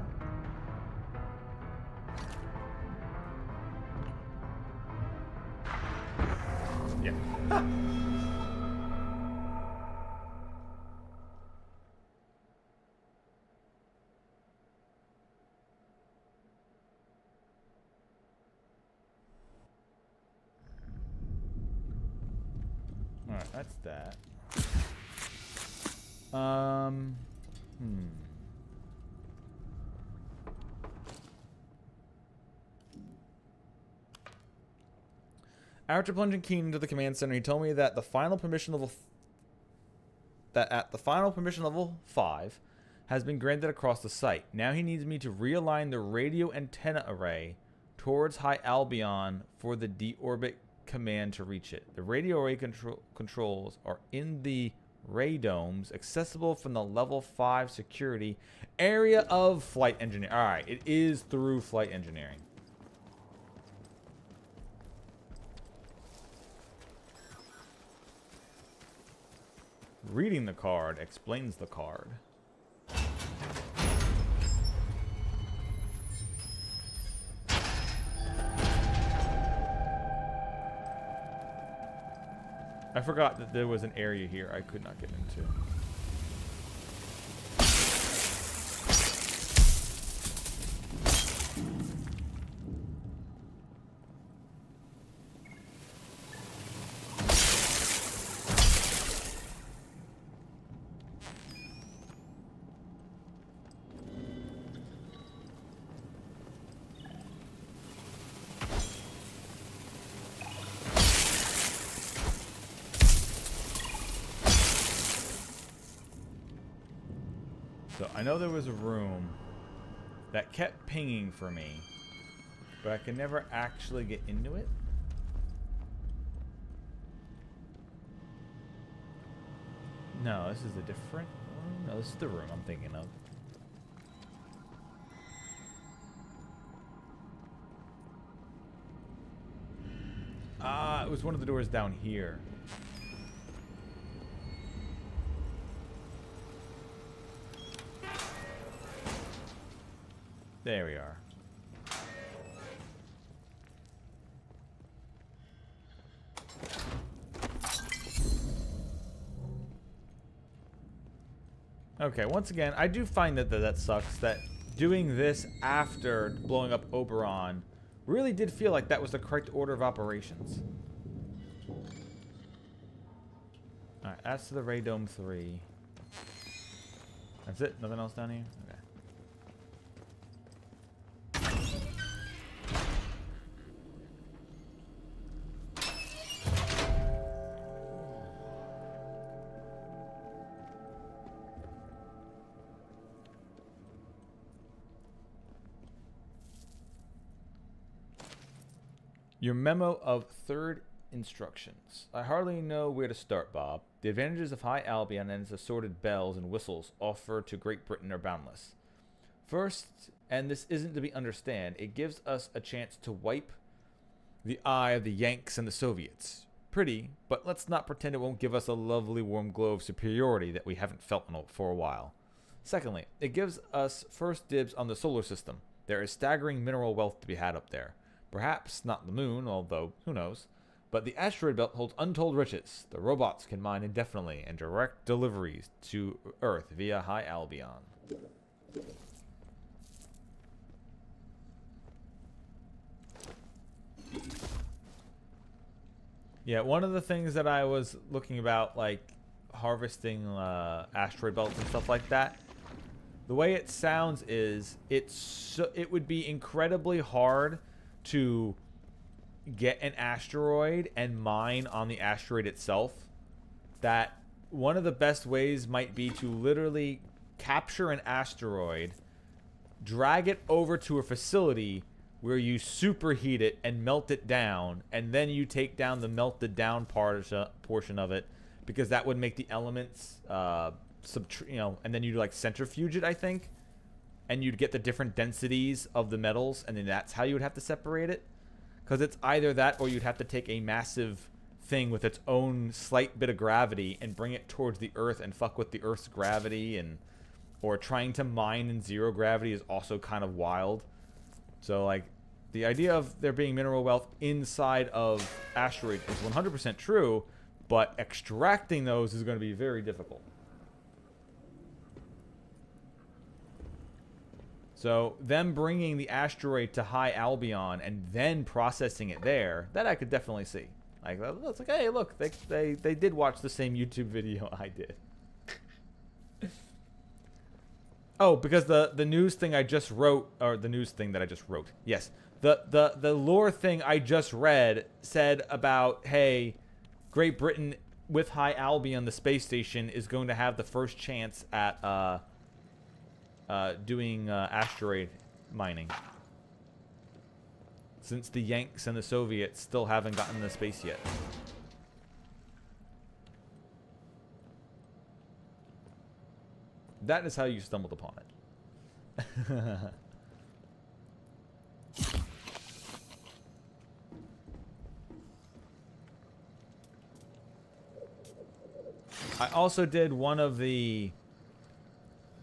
Yeah. Alright, that's that. After plunging Keen into the command center, he told me that the final permission level at the final permission level 5 has been granted across the site. Now he needs me to realign the radio antenna array towards High Albion for the deorbit command to reach it. The radio array controls are in the ray domes, accessible from the level 5 security area of flight engineering. All right, it is through flight engineering. Reading the card explains the card. I forgot that there was an area here I could not get into. So I know there was a room that kept pinging for me, but I could never actually get into it. No, this is a different room. No, this is the room I'm thinking of. Ah, it was one of the doors down here. There we are. Okay, once again, I do find that sucks that doing this after blowing up Oberon really did feel like that was the correct order of operations. Alright, that's the Radome 3. That's it? Nothing else down here? Okay. Your memo of third instructions. I hardly know where to start, Bob. The advantages of High Albion and its assorted bells and whistles offered to Great Britain are boundless. First, and this isn't to be understood, it gives us a chance to wipe the eye of the Yanks and the Soviets. Pretty, but let's not pretend it won't give us a lovely warm glow of superiority that we haven't felt for a while. Secondly, it gives us first dibs on the solar system. There is staggering mineral wealth to be had up there. Perhaps not the moon, although who knows. But the asteroid belt holds untold riches. The robots can mine indefinitely and direct deliveries to Earth via High Albion. Yeah, one of the things that I was looking about, like harvesting asteroid belts and stuff like that, the way it sounds is it would be incredibly hard to get an asteroid and mine on the asteroid itself. That one of the best ways might be to literally capture an asteroid, drag it over to a facility where you superheat it and melt it down, and then you take down the melted down portion of it, because that would make the elements and then you like centrifuge it, I think, and you'd get the different densities of the metals, and then that's how you would have to separate it. Because it's either that, or you'd have to take a massive thing with its own slight bit of gravity and bring it towards the Earth and fuck with the Earth's gravity, or trying to mine in zero gravity is also kind of wild. So like, the idea of there being mineral wealth inside of asteroids is 100% true, but extracting those is going to be very difficult. So them bringing the asteroid to High Albion and then processing it there, that I could definitely see. Like, that's like, hey, look, they did watch the same YouTube video I did. Oh, because the news thing I just wrote, or the news thing that I just wrote, yes, the lore thing I just read said about, hey, Great Britain with High Albion, the space station, is going to have the first chance at doing asteroid mining, since the Yanks and the Soviets still haven't gotten into space yet. That is how you stumbled upon it. I also did one of the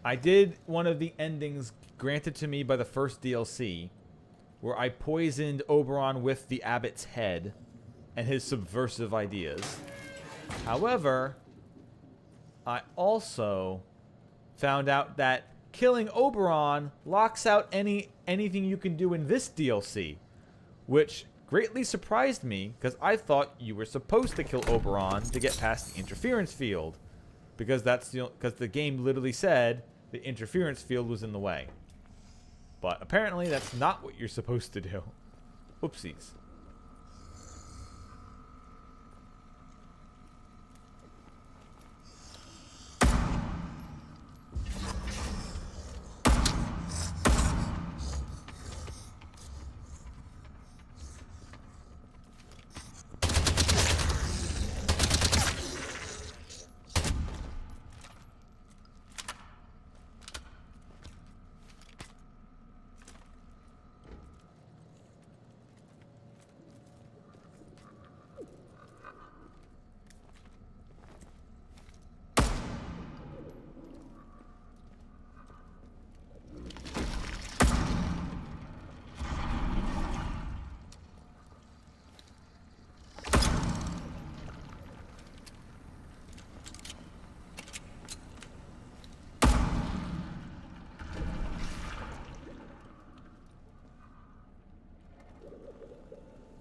endings granted to me by the first DLC, where I poisoned Oberon with the Abbot's head and his subversive ideas. However, I also found out that killing Oberon locks out anything you can do in this DLC, which greatly surprised me, because I thought you were supposed to kill Oberon to get past the interference field, because the game literally said the interference field was in the way. But apparently that's not what you're supposed to do. Oopsies.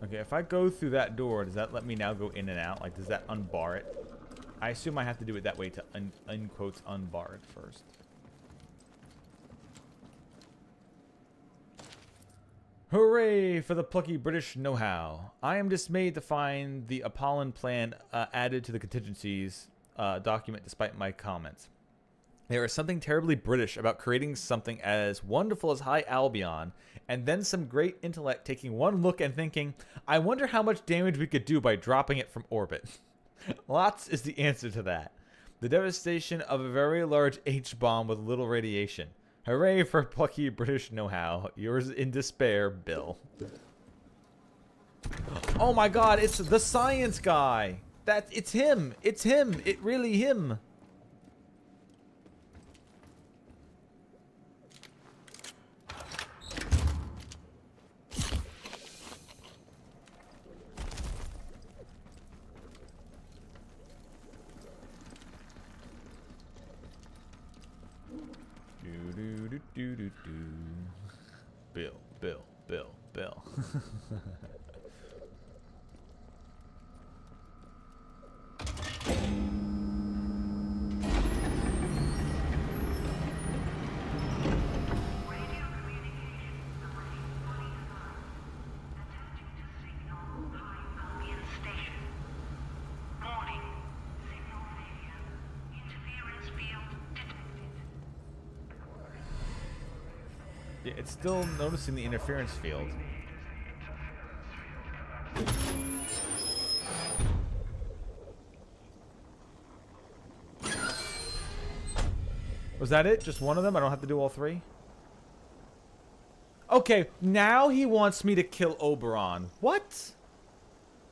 Okay, if I go through that door, does that let me now go in and out? Like, does that unbar it? I assume I have to do it that way to, in quotes, unbar it first. Hooray for the plucky British know-how. I am dismayed to find the Apollon plan added to the contingencies document despite my comments. There is something terribly British about creating something as wonderful as High Albion, and then some great intellect taking one look and thinking, I wonder how much damage we could do by dropping it from orbit. Lots is the answer to that. The devastation of a very large H-bomb with little radiation. Hooray for plucky British know-how. Yours in despair, Bill. Oh my god, it's the science guy! It's him! It's him! It really him! Bill. Yeah, it's still noticing the interference field. Was that it? Just one of them? I don't have to do all three? Okay, now he wants me to kill Oberon. What?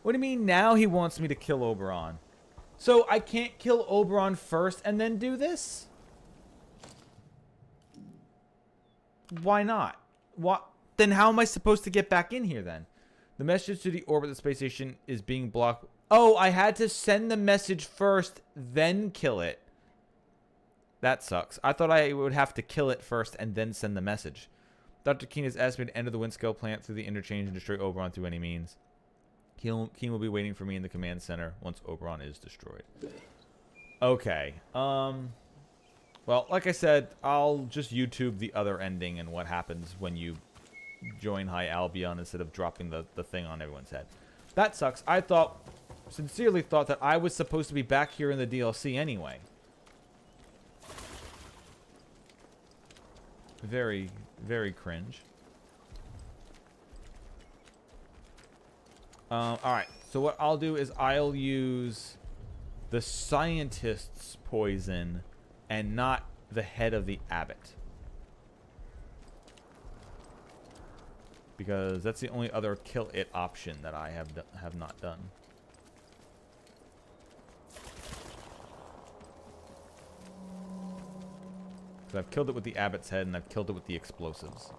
What do you mean now he wants me to kill Oberon? So I can't kill Oberon first and then do this? Why not? What? Then how am I supposed to get back in here then? The message to the orbit of the space station is being blocked. Oh, I had to send the message first, then kill it. That sucks. I thought I would have to kill it first and then send the message. Dr. Keene has asked me to enter the Windscale plant through the interchange and destroy Oberon through any means. Keene will be waiting for me in the command center once Oberon is destroyed. Okay. Well, like I said, I'll just YouTube the other ending and what happens when you join High Albion instead of dropping the thing on everyone's head. That sucks. I sincerely thought that I was supposed to be back here in the DLC anyway. Very, very cringe. Alright, so what I'll do is I'll use the scientist's poison and not the head of the abbot. Because that's the only other kill it option that I have not done. Because I've killed it with the abbot's head and I've killed it with the explosives.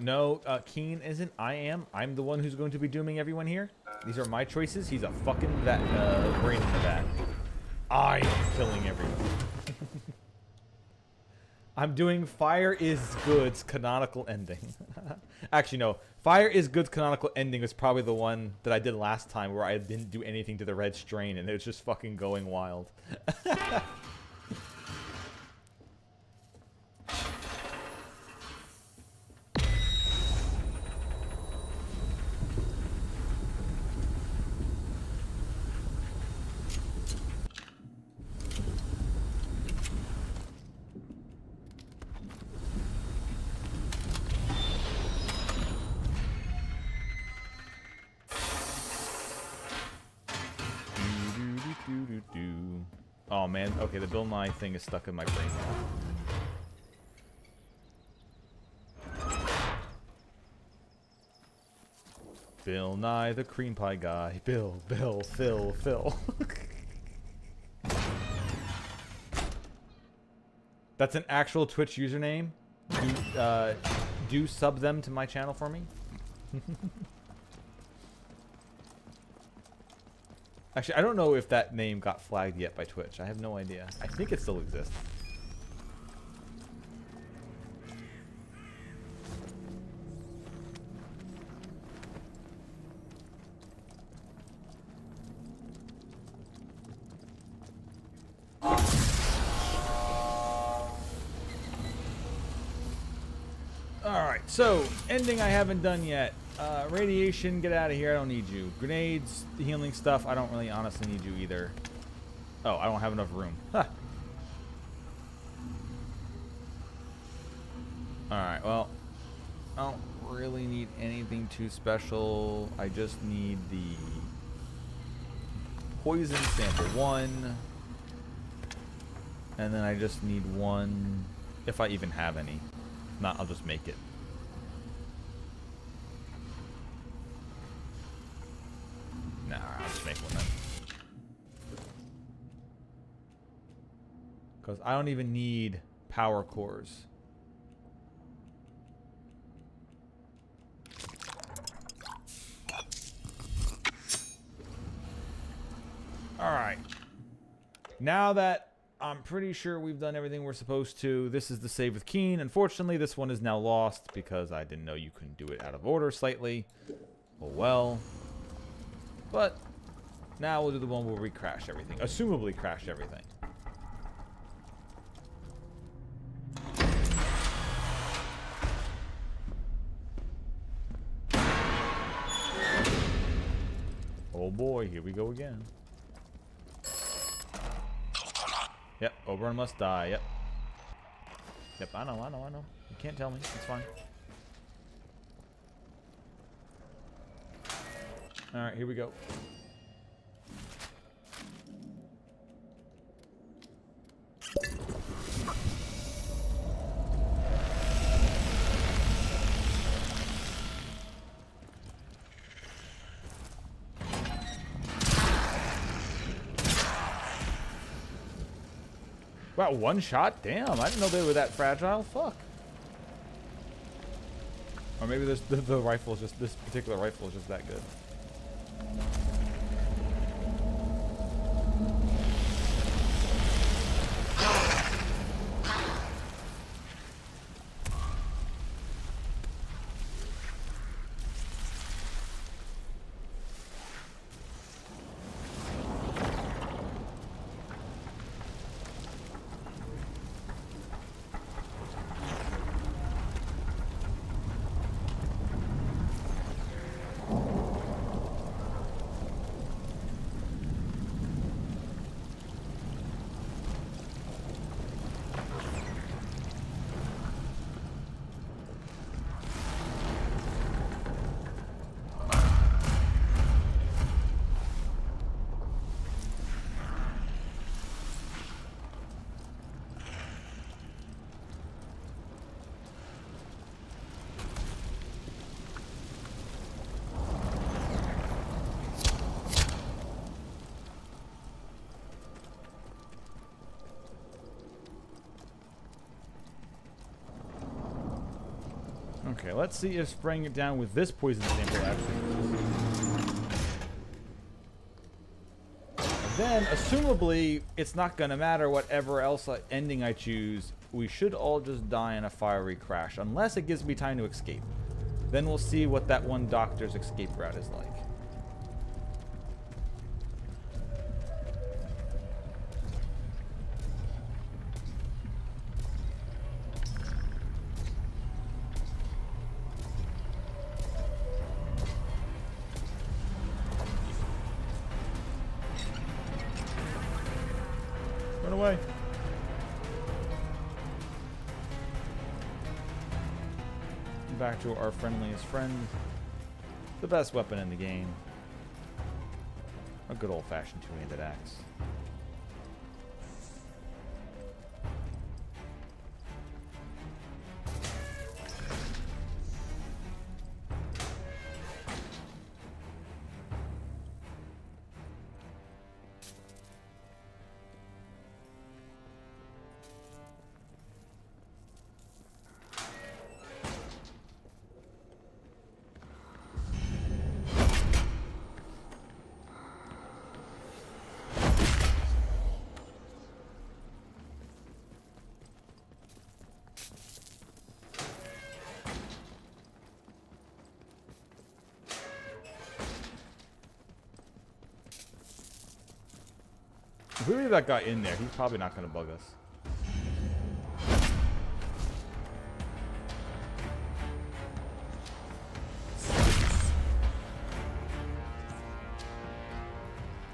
No, Keen isn't. I am. I'm the one who's going to be dooming everyone here. These are my choices. He's a fucking brain in the vat. I'm killing everyone. I'm doing Fire is Good's canonical ending. Actually, no. Fire is Good's canonical ending was probably the one that I did last time where I didn't do anything to the red strain and it was just fucking going wild. Oh man, okay, the Bill Nye thing is stuck in my brain now. Bill Nye the cream pie guy. Bill, Phil. That's an actual Twitch username. Do sub them to my channel for me. Actually, I don't know if that name got flagged yet by Twitch. I have no idea. I think it still exists. Alright, so, ending I haven't done yet. Radiation, get out of here, I don't need you. Grenades, the healing stuff, I don't really honestly need you either. Oh, I don't have enough room. Huh. Alright, well, I don't really need anything too special. I just need the poison sample 1. And then I just need 1, if I even have any. If not, I'll just make it. Nah, I'll just make one then. Because I don't even need power cores. Alright. Now that I'm pretty sure we've done everything we're supposed to, this is the save with Keen. Unfortunately, this one is now lost because I didn't know you couldn't do it out of order slightly. Oh well. But now we'll do the one where we crash everything. Assumably crash everything. Oh boy, here we go again. Yep, Oberon must die, yep. Yep, I know. You can't tell me, it's fine. Alright, here we go. Wow, one shot? Damn, I didn't know they were that fragile. Fuck. Or maybe this the rifle is just, this particular rifle is just that good. Okay, let's see if spraying it down with this poison sample actually. And then, assumably, it's not gonna matter whatever else ending I choose. We should all just die in a fiery crash, unless it gives me time to escape. Then we'll see what that one doctor's escape route is like. Run away. Back to our friendliest friend. The best weapon in the game. A good old-fashioned two-handed axe. If we leave that guy in there, he's probably not going to bug us.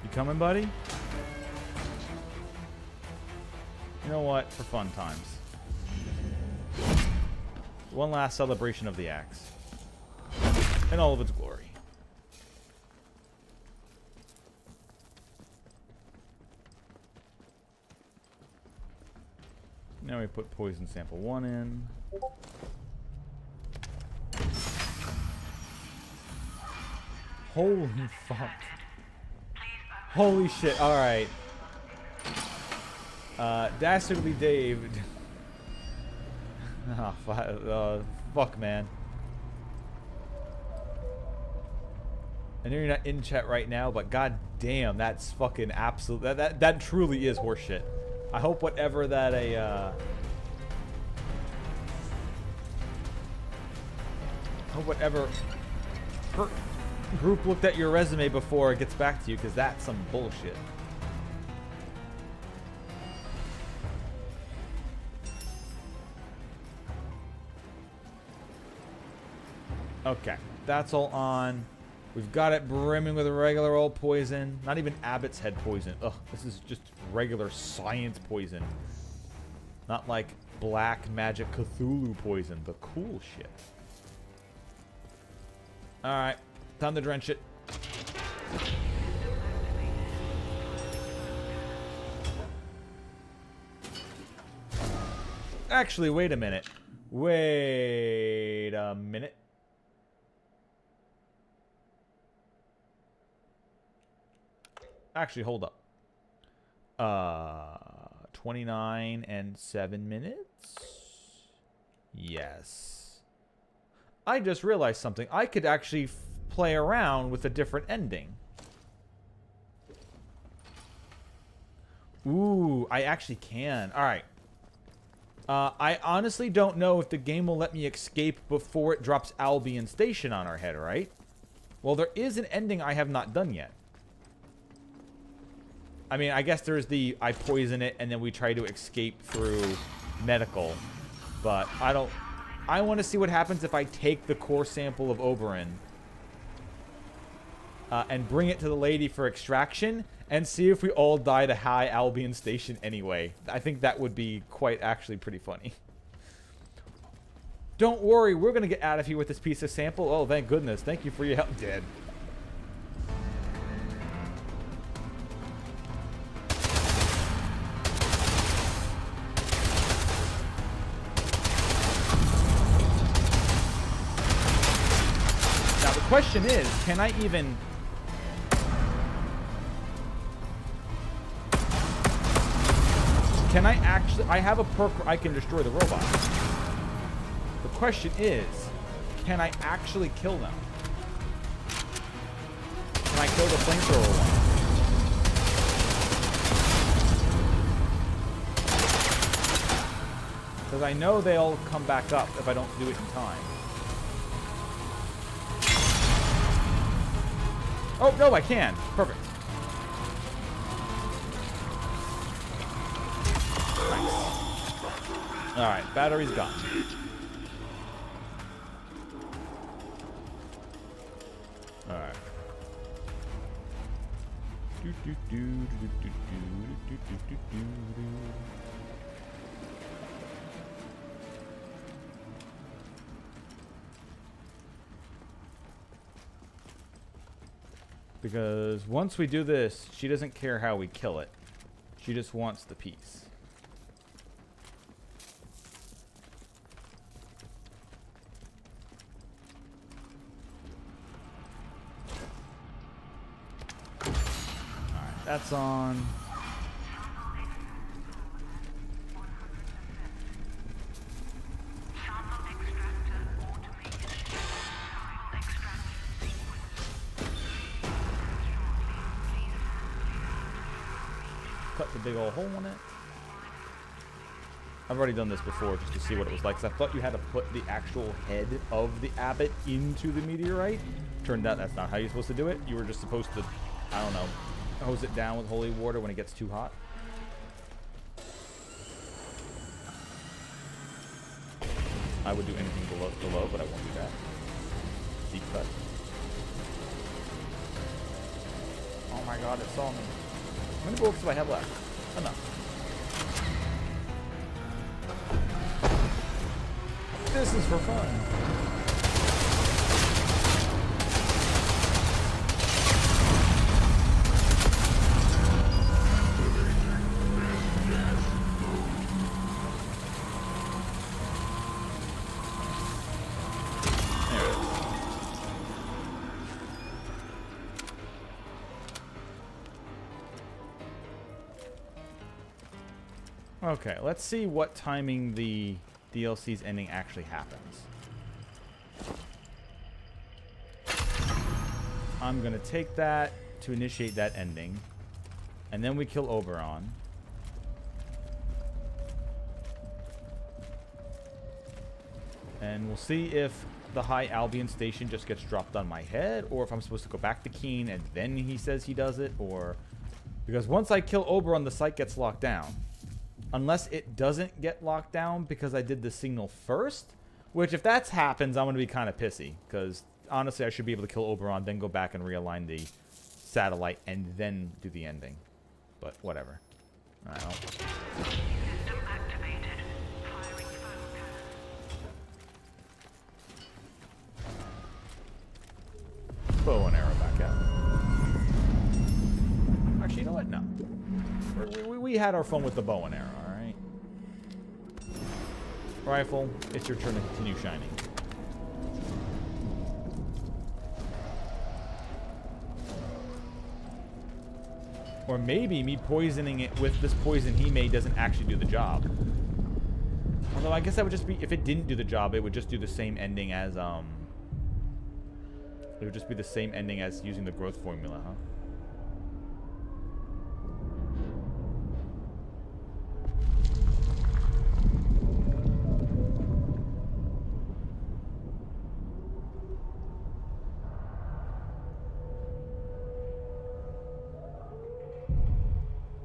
You coming, buddy? You know what? For fun times. One last celebration of the axe. In all of its glory. Now we put poison sample 1 in. Holy fuck. Holy shit, alright. Dastardly Dave. Oh, fuck, man. I know you're not in chat right now, but god damn, that's fucking absolute. That truly is horseshit. I hope whatever that hope whatever group looked at your resume before it gets back to you, because that's some bullshit. Okay, that's all on. We've got it brimming with regular old poison. Not even Abbott's head poison. Ugh, this is just regular science poison. Not like black magic Cthulhu poison. The cool shit. Alright, time to drench it. Actually, wait a minute. Wait a minute. Actually, hold up. 29 and 7 minutes? Yes. I just realized something. I could actually play around with a different ending. Ooh, I actually can. Alright. I honestly don't know if the game will let me escape before it drops Albion Station on our head, right? Well, there is an ending I have not done yet. I mean, I guess there's the I poison it and then we try to escape through medical. But I don't... I want to see what happens if I take the core sample of Oberyn and bring it to the lady for extraction and see if we all die to high Albion Station anyway. I think that would be quite actually pretty funny. Don't worry, we're going to get out of here with this piece of sample. Oh, thank goodness. Thank you for your help. Dead. Question is, can I even... Can I actually... I have a perk where I can destroy the robot. The question is, can I actually kill them? Can I kill the flamethrower one? Because I know they'll come back up if I don't do it in time. Oh, no, I can. Perfect. Nice. Alright, battery's gone. Alright. Because once we do this, she doesn't care how we kill it. She just wants the piece. Alright, that's on. Cut the big old hole in it. I've already done this before just to see what it was like, because I thought you had to put the actual head of the abbot into the meteorite. Turned out that's not how you're supposed to do it. You were just supposed to, I don't know, hose it down with holy water when it gets too hot. I would do anything below, but I won't do that. Deep cut. Oh my god, it saw me. How many bullets do I have left? Enough. This is for fun. Okay, let's see what timing the DLC's ending actually happens. I'm gonna take that to initiate that ending, and then we kill Oberon. And we'll see if the High Albion Station just gets dropped on my head, or if I'm supposed to go back to Keen and then he says he does it, or... Because once I kill Oberon, the site gets locked down. Unless it doesn't get locked down because I did the signal first. Which, if that happens, I'm going to be kind of pissy. Because, honestly, I should be able to kill Oberon, then go back and realign the satellite, and then do the ending. But, whatever. I don't... System activated. Firing foam cannon. Bow and arrow back out. Actually, you know what? No. We had our fun with the bow and arrow, alright? Rifle, it's your turn to continue shining. Or maybe me poisoning it with this poison he made doesn't actually do the job. Although I guess that would just be, if it didn't do the job, it would just do the same ending as, it would just be the same ending as using the growth formula, huh?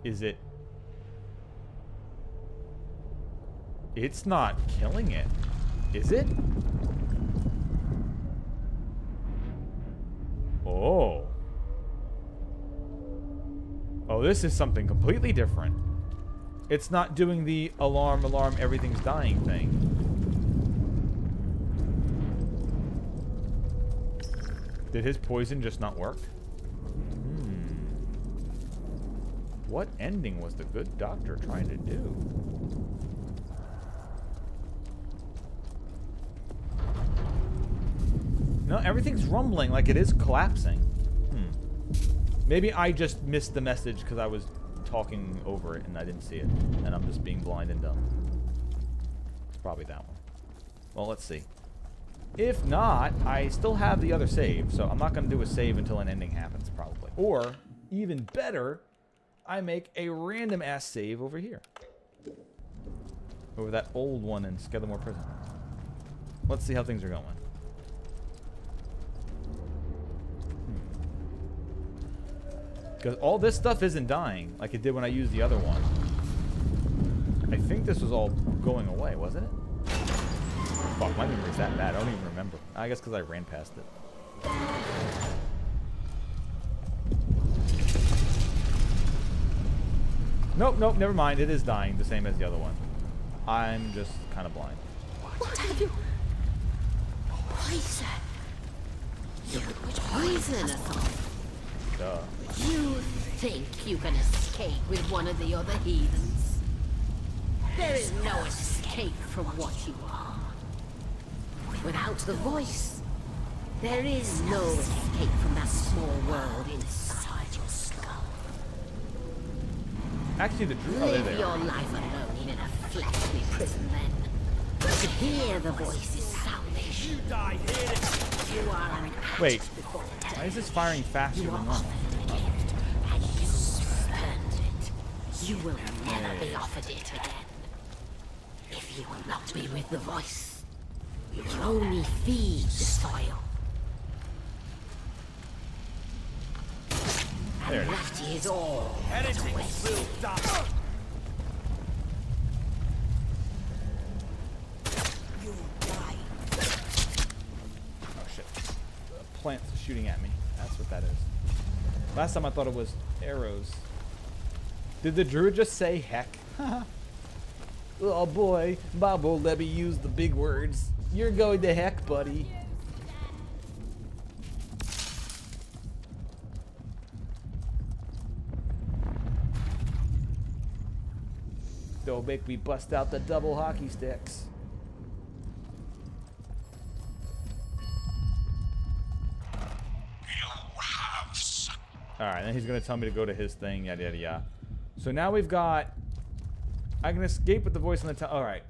Is it? It's not killing it, is it? Oh. Oh, this is something completely different. It's not doing the alarm, everything's dying thing. Did his poison just not work? What ending was the good doctor trying to do? No, everything's rumbling like it is collapsing. Maybe I just missed the message because I was talking over it and I didn't see it. And I'm just being blind and dumb. It's probably that one. Well, let's see. If not, I still have the other save. So I'm not going to do a save until an ending happens, probably. Or, even better... I make a random ass save over here. Over that old one in Skeletmore Prison. Let's see how things are going. Because all this stuff isn't dying like it did when I used the other one. I think this was all going away, wasn't it? Fuck, my memory's that bad. I don't even remember. I guess because I ran past it. Nope, nope, never mind. It is dying, the same as the other one. I'm just kind of blind. What have you... Poison. You would poison us all. Duh. You think you can escape with one of the other heathens? There is no escape from what you are. Without the voice, there is no escape from that small world inside your skull. Actually, the truth. Oh, Live your life alone in a fleshly prison, then. To hear the voice is salvation. You die here. You are an act. Wait, before death. why is this firing faster You than are normal? offered a gift, and you spurned it. You will never be offered it again. If you will not be with the voice, you will only feed the soil. There it is. That is all. Heretics will die. You'll die. Oh shit. The plant's shooting at me. That's what that is. Last time I thought it was arrows. Did the druid just say heck? Oh boy, Bob won't let me use the big words. You're going to heck, buddy. Don't make me bust out the double hockey sticks. Alright, then he's gonna tell me to go to his thing, yada yada yada. So now we've got... I can escape with the voice on the alright.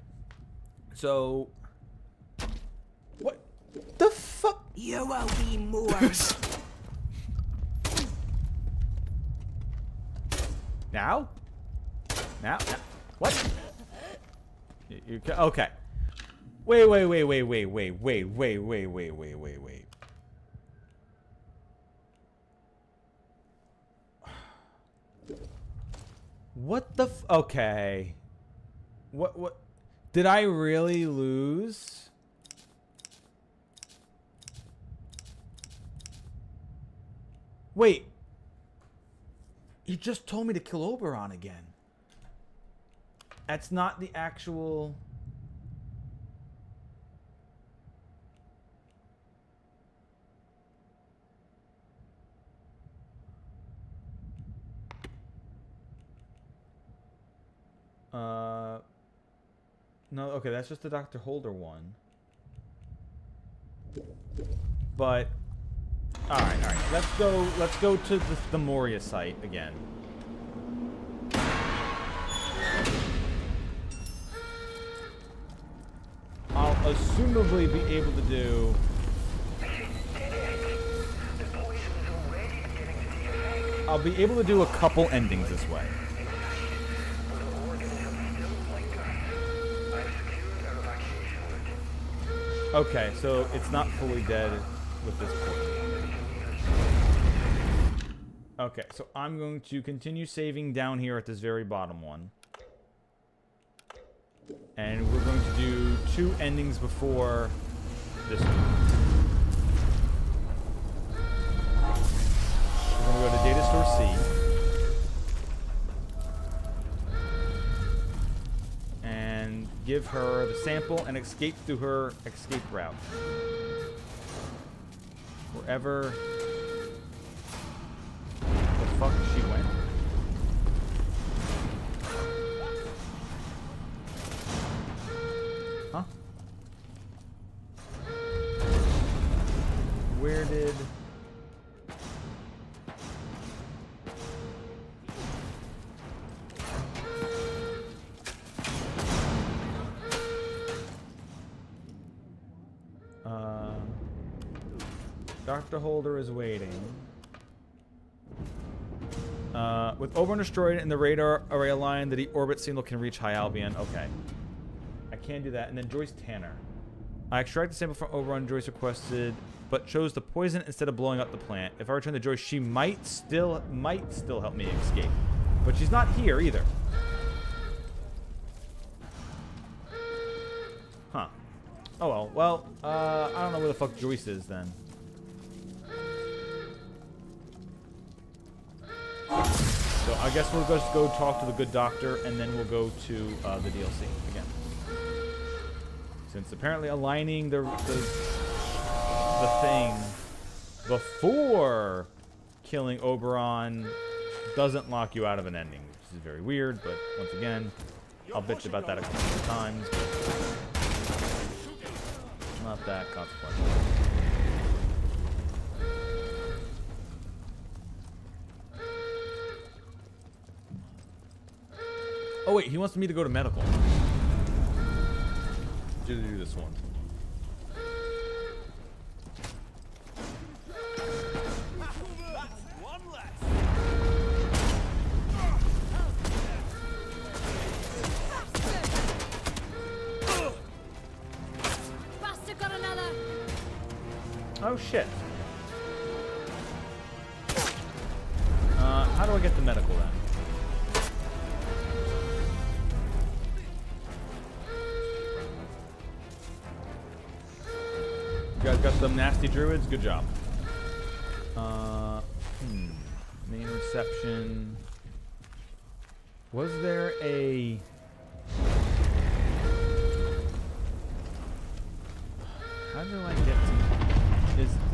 So... What the fuck? You will be Moors. Now? Now? What? Okay. Wait. What the okay. What? Did I really lose? Wait. You just told me to kill Oberon again. That's not the actual... No, okay, that's just the Dr. Holder one. But... Alright. Let's go to the Moria site again. I'll assumably be able to do... I'll be able to do a couple endings this way. Okay, so it's not fully dead with this poison. Okay, so I'm going to continue saving down here at this very bottom one. And we're going to do 2 endings before this one. We're going to go to Data Store C. And give her the sample and escape through her escape route. Wherever the fuck she went. Huh? Where did... Dr. Holder is waiting. With Oberon destroyed and the radar array aligned, the deorbit signal can reach High Albion. Okay. I can do that. And then Joyce Tanner. I extracted the sample from Oberon Joyce requested, but chose the poison instead of blowing up the plant. If I return to Joyce, she might still help me escape. But she's not here either. Huh. Oh well. Well, I don't know where the fuck Joyce is then. So I guess we'll just go talk to the good doctor, and then we'll go to the DLC again. Since apparently aligning the thing before killing Oberon doesn't lock you out of an ending, which is very weird. But once again, I'll bitch about that a couple of times. Not that consequential. Oh wait, he wants me to go to medical. Do this one. Bastard got another. Oh shit. how do I get the medical then? You guys got some nasty druids? Good job. Main reception. Was there a... How do I get to...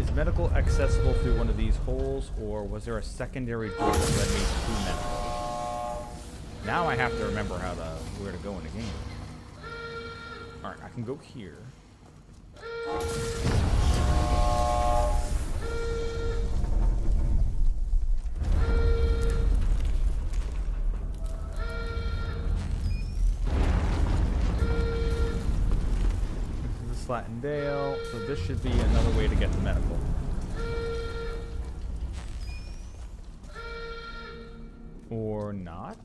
Is medical accessible through one of these holes, or was there a secondary door that led me to medical? Now I have to remember where to go in the game. Alright, I can go here. Flattened Dale, so this should be another way to get to medical. Or not?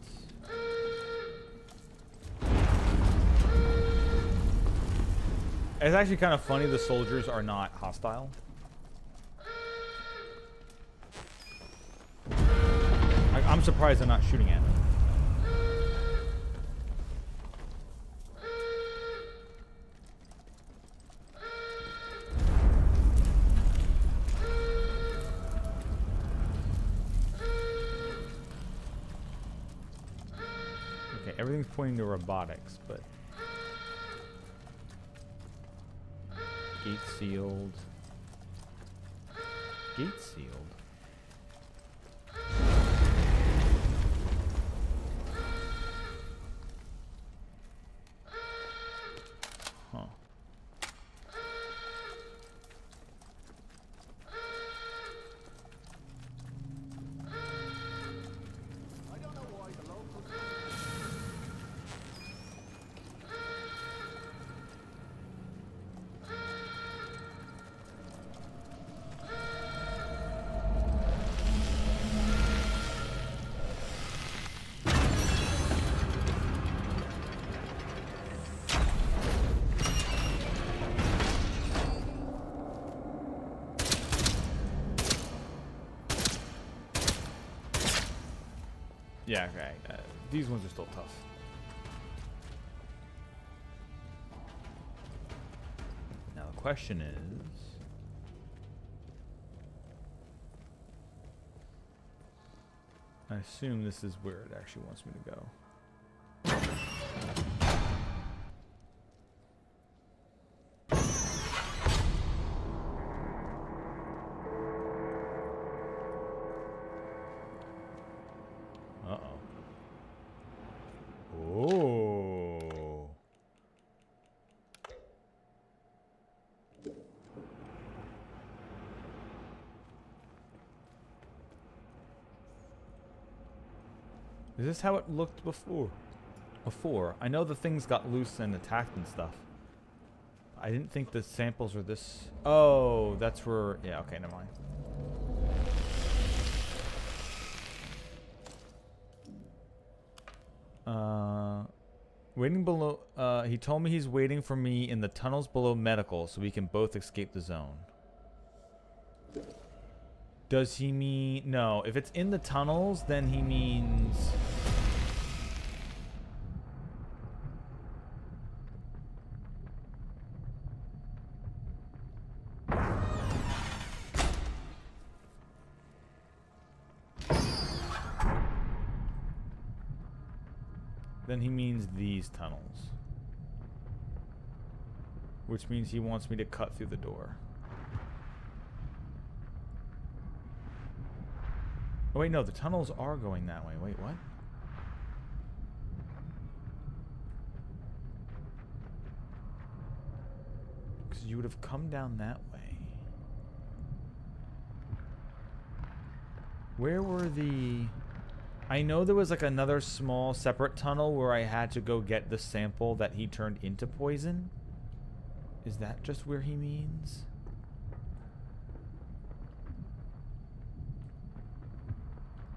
It's actually kind of funny the soldiers are not hostile. I'm surprised they're not shooting at me. Everything's pointing to robotics, but gate sealed. Gate sealed. Huh. Yeah, okay. These ones are still tough. Now the question is... I assume this is where it actually wants me to go. Is this how it looked before? I know the things got loose and attacked and stuff. I didn't think the samples were this... Oh, that's where... Yeah, okay, never mind. Waiting below... he told me he's waiting for me in the tunnels below medical so we can both escape the zone. Does he mean... No, if it's in the tunnels, then he means... Then he means these tunnels. Which means he wants me to cut through the door. Oh wait, no, the tunnels are going that way. Wait, what? Because you would have come down that way. Where were the... I know there was like another small separate tunnel where I had to go get the sample that he turned into poison. Is that just where he means?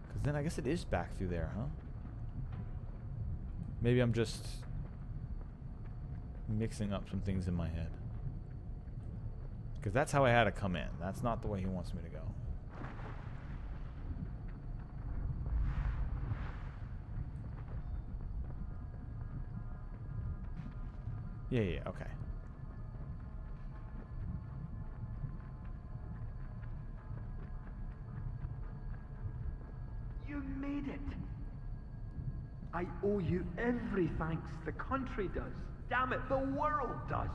Because then I guess it is back through there, huh? Maybe I'm just mixing up some things in my head. Because that's how I had to come in. That's not the way he wants me to go. Yeah, yeah, okay. You made it. I owe you every thanks. The country does. Damn it, the world does.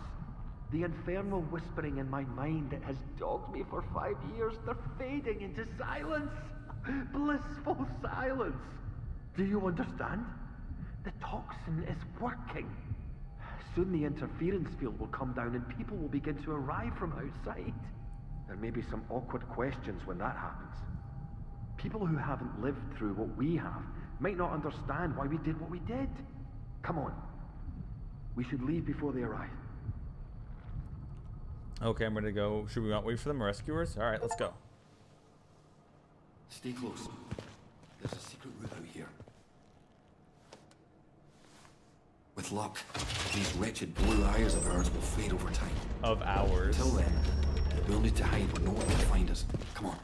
The infernal whispering in my mind that has dogged me for 5 years, they're fading into silence. Blissful silence. Do you understand? The toxin is working. Soon the interference field will come down and people will begin to arrive from outside. There may be some awkward questions when that happens. People who haven't lived through what we have might not understand why we did what we did. Come on. We should leave before they arrive. Okay, I'm ready to go. Should we not wait for them rescuers? All right, let's go. Stay close. There's a secret route out here. With luck, these wretched blue eyes of ours will fade over time. Of ours. Till then, we'll need to hide where no one can find us. Come on.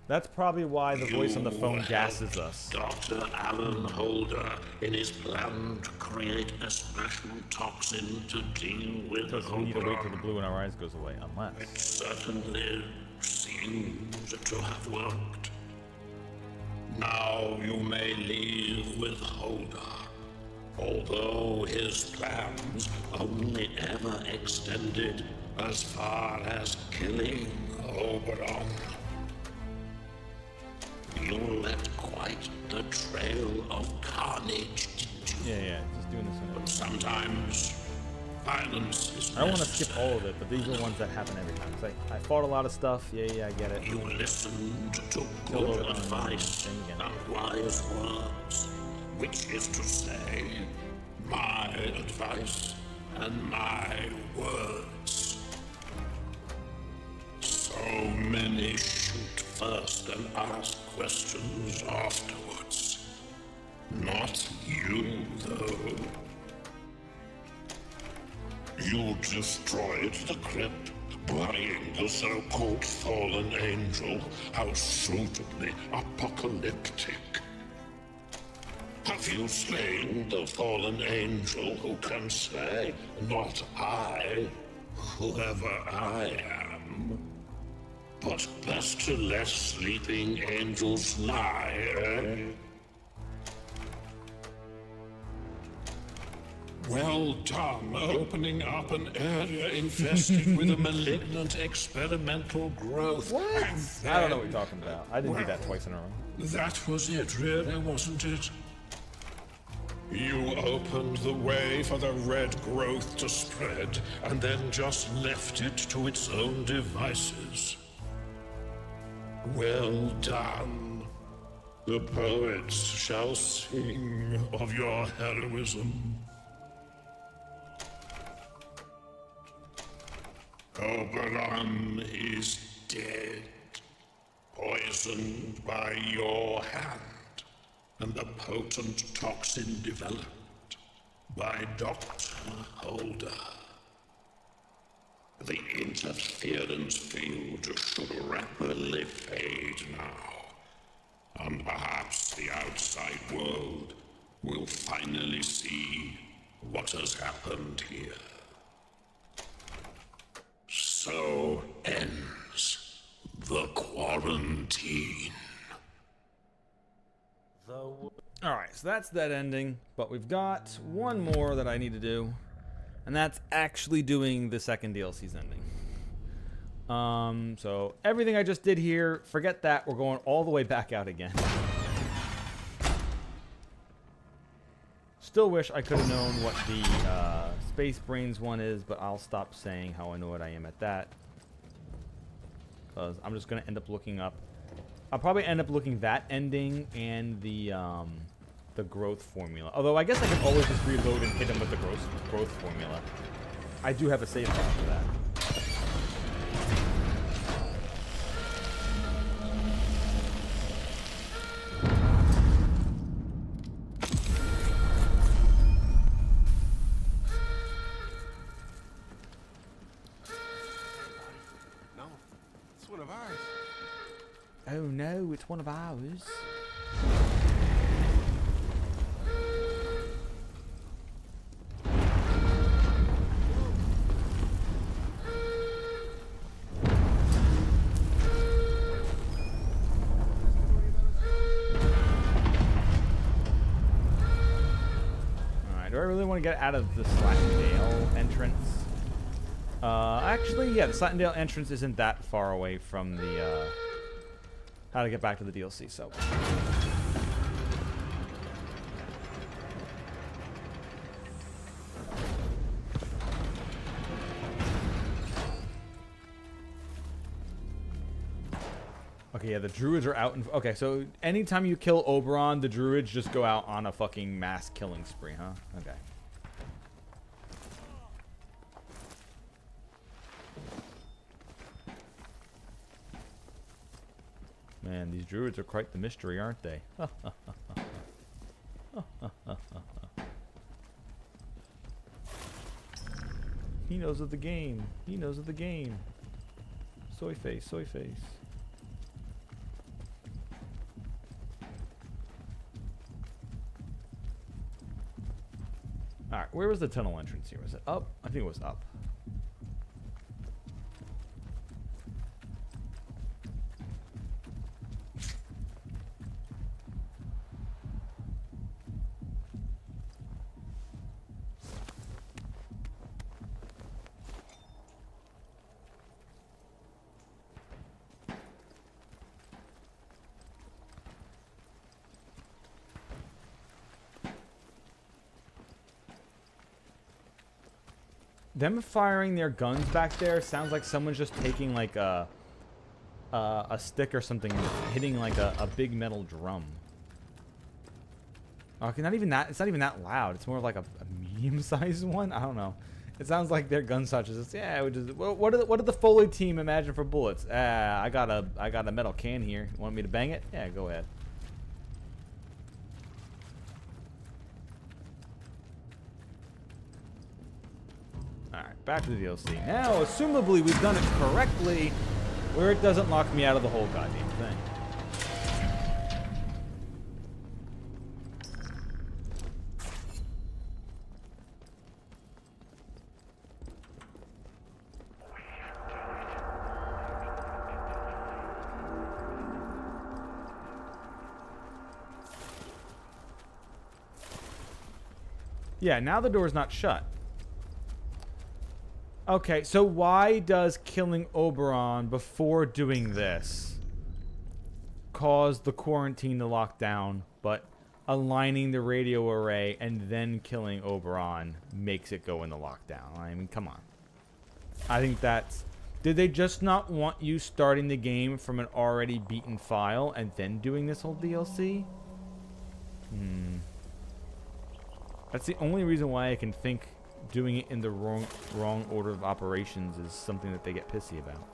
That's probably why the voice on the phone gasses us. Dr. Alan Holder in his plan to create a special toxin to deal with Because we need to wait till the blue in our eyes goes away, unless. It certainly seems to have worked. Now you may leave with Holder, although his plans only ever extended as far as killing Oberon. You left quite the trail of carnage, didn't you? Yeah, just doing this one. But sometimes violence is I don't want to skip all of it, but these are ones that happen every time. It's like, I fought a lot of stuff. Yeah, I get it. You listened to Kill good Oberon, advice thing again. and wise words, which is to say, my advice and my words. So many shoot first and ask questions afterwards. Not you, though. You destroyed the crypt, burying the so-called fallen angel. How suitably apocalyptic. Have you slain the fallen angel? Who can say? Not I, whoever I am. But best to let sleeping angels lie, eh? Well done, opening up an area infested with a malignant experimental growth. What? And I don't know what then- you're talking about. I didn't do that twice in a row. That was it, really, wasn't it? You opened the way for the red growth to spread, and then just left it to its own devices. Well done. The poets shall sing of your heroism. Oberon is dead, poisoned by your hand, and the potent toxin developed by Dr. Holder. The interference field should rapidly fade now, and perhaps the outside world will finally see what has happened here. So ends the quarantine. Alright, so that's that ending, but we've got one more that I need to do, and that's actually doing the second DLC's ending. So everything I just did here, forget that, we're going all the way back out again. Still wish I could have known what the Space Brains one is, but I'll stop saying how annoyed I am at that. Because I'm just going to end up looking up. I'll probably end up looking that ending and the growth formula. Although I guess I can always just reload and hit him with the growth formula. I do have a save file for that. No, it's one of ours. Oh no. no, it's one of ours. Do I really want to get out of the Slatindale entrance? Actually, yeah, the Slatindale entrance isn't that far away from the, how to get back to the DLC, so. Okay, yeah, the druids are out. Okay, so anytime you kill Oberon, the druids just go out on a fucking mass killing spree, huh? Okay. Man, these druids are quite the mystery, aren't they? He knows of the game. He knows of the game. Soy face, soy face. Alright, where was the tunnel entrance here? Was it up? I think it was up. Them firing their guns back there sounds like someone's just taking like a stick or something and hitting like a big metal drum. Okay, not even that. It's not even that loud. It's more like a medium-sized one. I don't know. It sounds like their gun such as yeah. What did the Foley team imagine for bullets? I got a metal can here. You want me to bang it? Yeah, go ahead. Alright, back to the DLC. Now, assumably, we've done it correctly, where it doesn't lock me out of the whole goddamn thing. Yeah, now the door's not shut. Okay, so why does killing Oberon before doing this cause the quarantine to lock down, but aligning the radio array and then killing Oberon makes it go into lockdown? I mean, come on. I think that's... Did they just not want you starting the game from an already beaten file and then doing this whole DLC? That's the only reason why I can think doing it in the wrong order of operations is something that they get pissy about.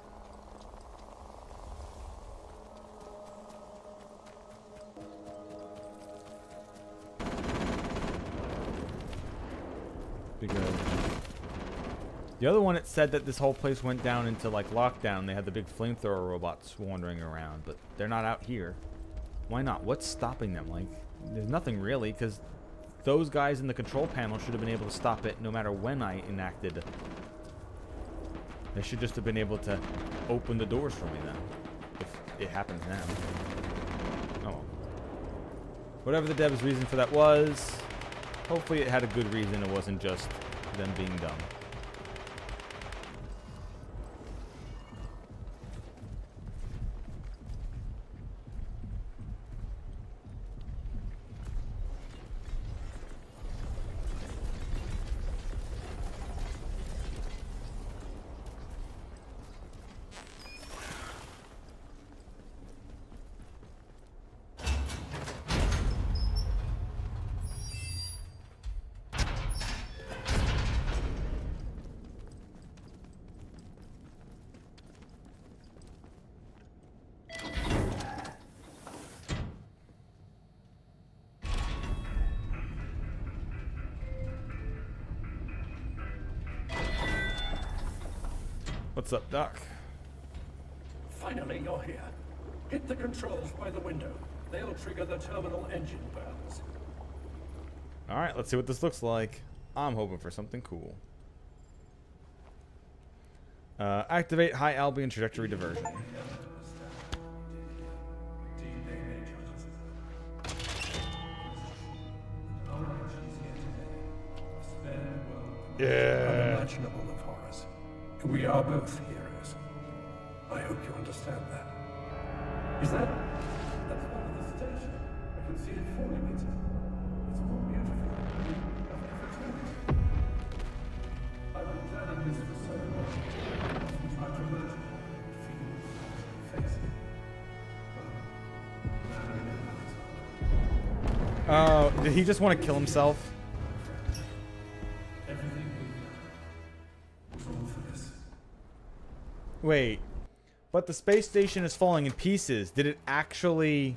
Because the other one, it said that this whole place went down into like lockdown. They had the big flamethrower robots wandering around, but they're not out here. Why not? What's stopping them? Like, there's nothing really, because those guys in the control panel should have been able to stop it no matter when I enacted. They should just have been able to open the doors for me then. If it happens now. Oh well. Whatever the dev's reason for that was, hopefully it had a good reason. It wasn't just them being dumb. What's up, Doc? Finally, you're here. Hit the controls by the window. They'll trigger the terminal engine burns. Alright, let's see what this looks like. I'm hoping for something cool. Activate high Albion trajectory diversion. Yeah. Unimaginable of horrors. We are both heroes. I hope you understand that. Is that? That's one of the station. I can see it falling. It's more beautiful than I've ever seen. I've been planning this for so long. Since I emerged, it feels face. Oh, did he just want to kill himself? Wait, but the space station is falling in pieces. Did it actually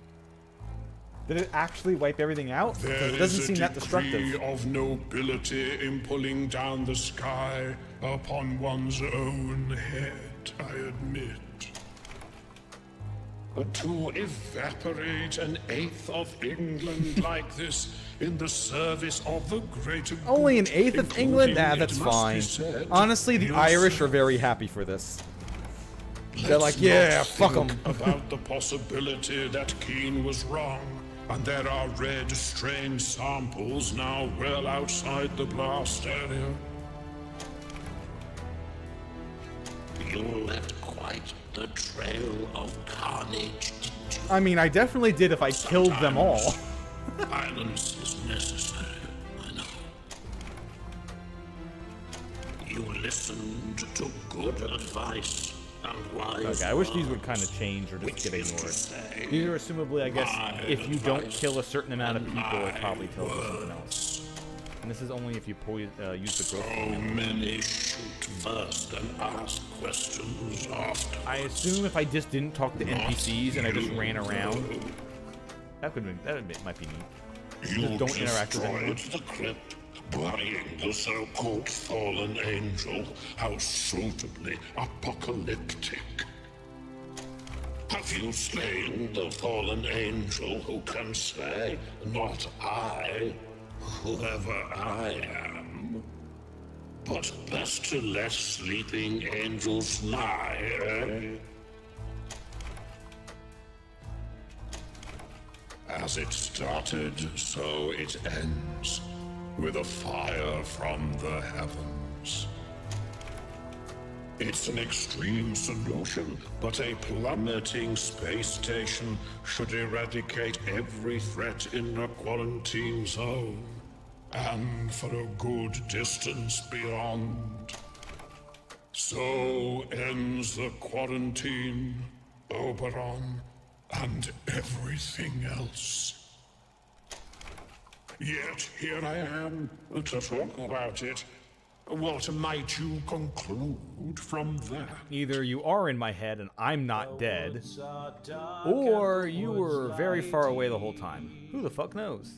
wipe everything out? Because it doesn't seem that destructive. There is a degree of nobility in pulling down the sky upon one's own head, I admit. But to evaporate an eighth of England like this in the service of the greater good, Only an eighth of England? Nah, including, that's it must be fine. said, Honestly, the Irish are very happy for this. They're like, yeah, fuck them. About the possibility that Keane was wrong, and there are red strain samples now well outside the blast area. You left quite the trail of carnage. I mean, I definitely did if I killed them all. Violence is necessary, I know. You listened to good advice. Okay, I wish these would kind of change or just get ignored. These are assumably, I guess, if you don't kill a certain amount of people, it probably tells you something else. And this is only if you use the growth formula. Many shoot first and ask questions after. I assume if I just didn't talk to NPCs and I just ran around, that might be neat. You Just don't interact with anyone. destroyed the crypt, burying the so-called fallen angel. How suitably apocalyptic. Have you slain the fallen angel? Who can say? Not I, whoever I am. But best to let sleeping angels lie, eh? As it started, so it ends, with a fire from the heavens. It's an extreme solution, but a plummeting space station should eradicate every threat in the quarantine zone, and for a good distance beyond. So ends the quarantine, Oberon, and everything else. Yet here I am to talk about it. What might you conclude from that? Either you are in my head and I'm not dead, or you were very far away the whole time. Who the fuck knows?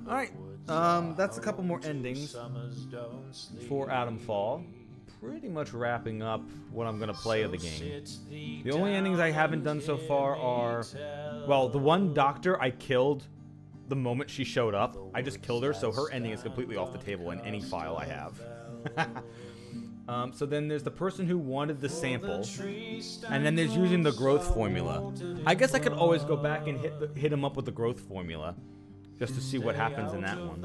Alright, that's a couple more endings for Atomfall. Pretty much wrapping up what I'm going to play of the game. The only endings I haven't done so far are, well, the one doctor I killed the moment she showed up. I just killed her, so her ending is completely off the table in any file I have. So then there's the person who wanted the sample, and then there's using the growth formula. I guess I could always go back and hit him up with the growth formula, just to see what happens in that one.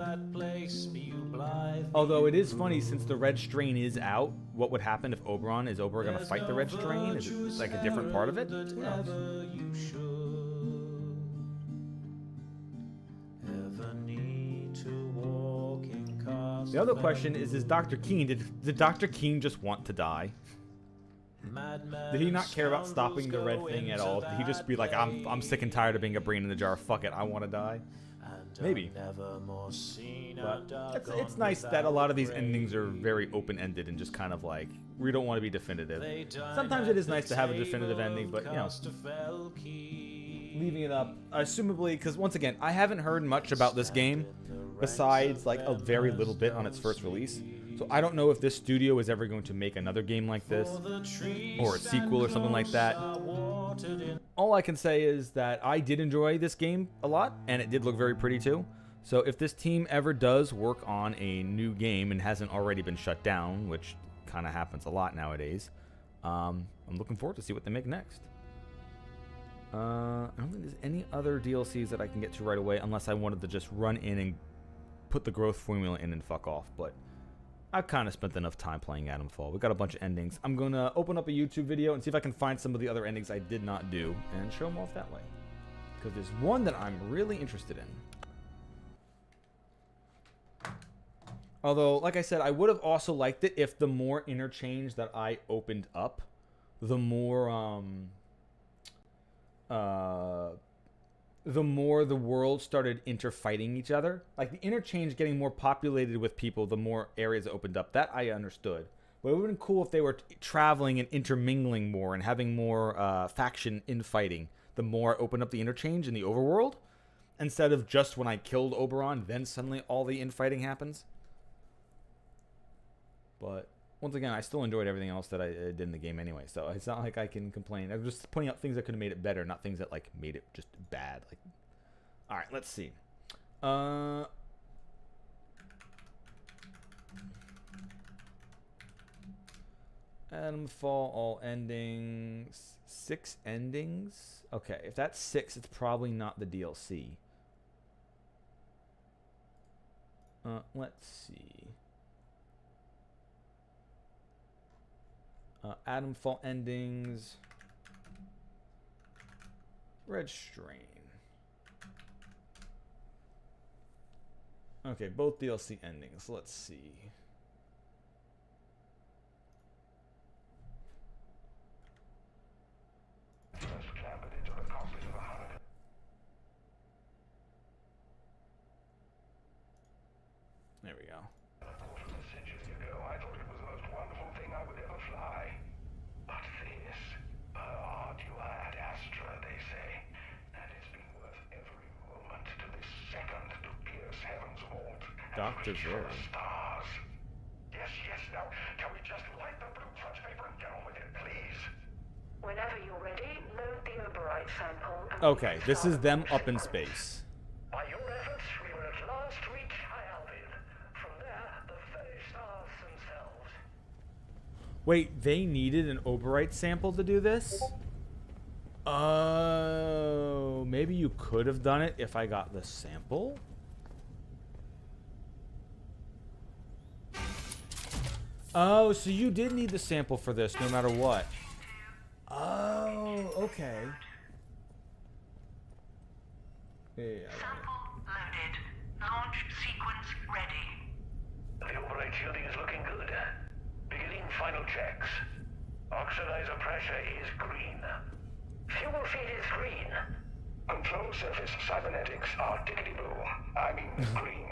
Although it is funny, since the red strain is out, what would happen if Oberon is going to fight the red strain? Is it like a different part of it? Who knows? The other question is Dr. Keane, did Dr. Keane just want to die? Did he not care about stopping the red thing at all? Did he just be like, I'm sick and tired of being a brain in the jar, fuck it, I want to die? Maybe. But it's nice that a lot of these endings are very open-ended and just kind of like, we don't want to be definitive. Sometimes it is nice to have a definitive ending, but, you know, leaving it up, assumably, because once again, I haven't heard much about this game, besides like a very little bit on its first release. So I don't know if this studio is ever going to make another game like this, or a sequel or something like that. started in. All I can say is that I did enjoy this game a lot, and it did look very pretty too. So if this team ever does work on a new game and hasn't already been shut down, which kind of happens a lot nowadays, I'm looking forward to see what they make next. I don't think there's any other DLCs that I can get to right away unless I wanted to just run in and put the growth formula in and fuck off. But I've kind of spent enough time playing Adamfall. We got a bunch of endings. I'm going to open up a YouTube video and see if I can find some of the other endings I did not do and show them off that way. Because there's one that I'm really interested in. Although, like I said, I would have also liked it if the more interchange that I opened up, the more the world started interfighting each other. Like the interchange getting more populated with people, the more areas opened up. That I understood. But it would have been cool if they were traveling and intermingling more and having more faction infighting. The more I opened up the interchange in the overworld, instead of just when I killed Oberon, then suddenly all the infighting happens. But once again, I still enjoyed everything else that I did in the game anyway, so it's not like I can complain. I'm just pointing out things that could have made it better, not things that like made it just bad. Like, all right, let's see. Adamfall, all endings, 6 endings. Okay, if that's 6, it's probably not the DLC. Let's see. Adamfall endings. Red Strain. Okay, both DLC endings. Let's see. There we go. Dr. Vera. Yes, now, can we just light the blueprint paper and get on with it, please? Whenever you're ready, load the Oberite sample. Okay, this is them up in space. By your efforts, we will at last reach High Albion. From there, the very stars themselves. Wait, they needed an Oberite sample to do this? Oh, maybe you could have done it if I got the sample? Oh, so you did need the sample for this, no matter what. Oh, okay. Yeah. Sample loaded. Launch sequence ready. The Oberite shielding is looking good. Beginning final checks. Oxidizer pressure is green. Fuel feed is green. Control surface cybernetics are dickety-blue. I mean green.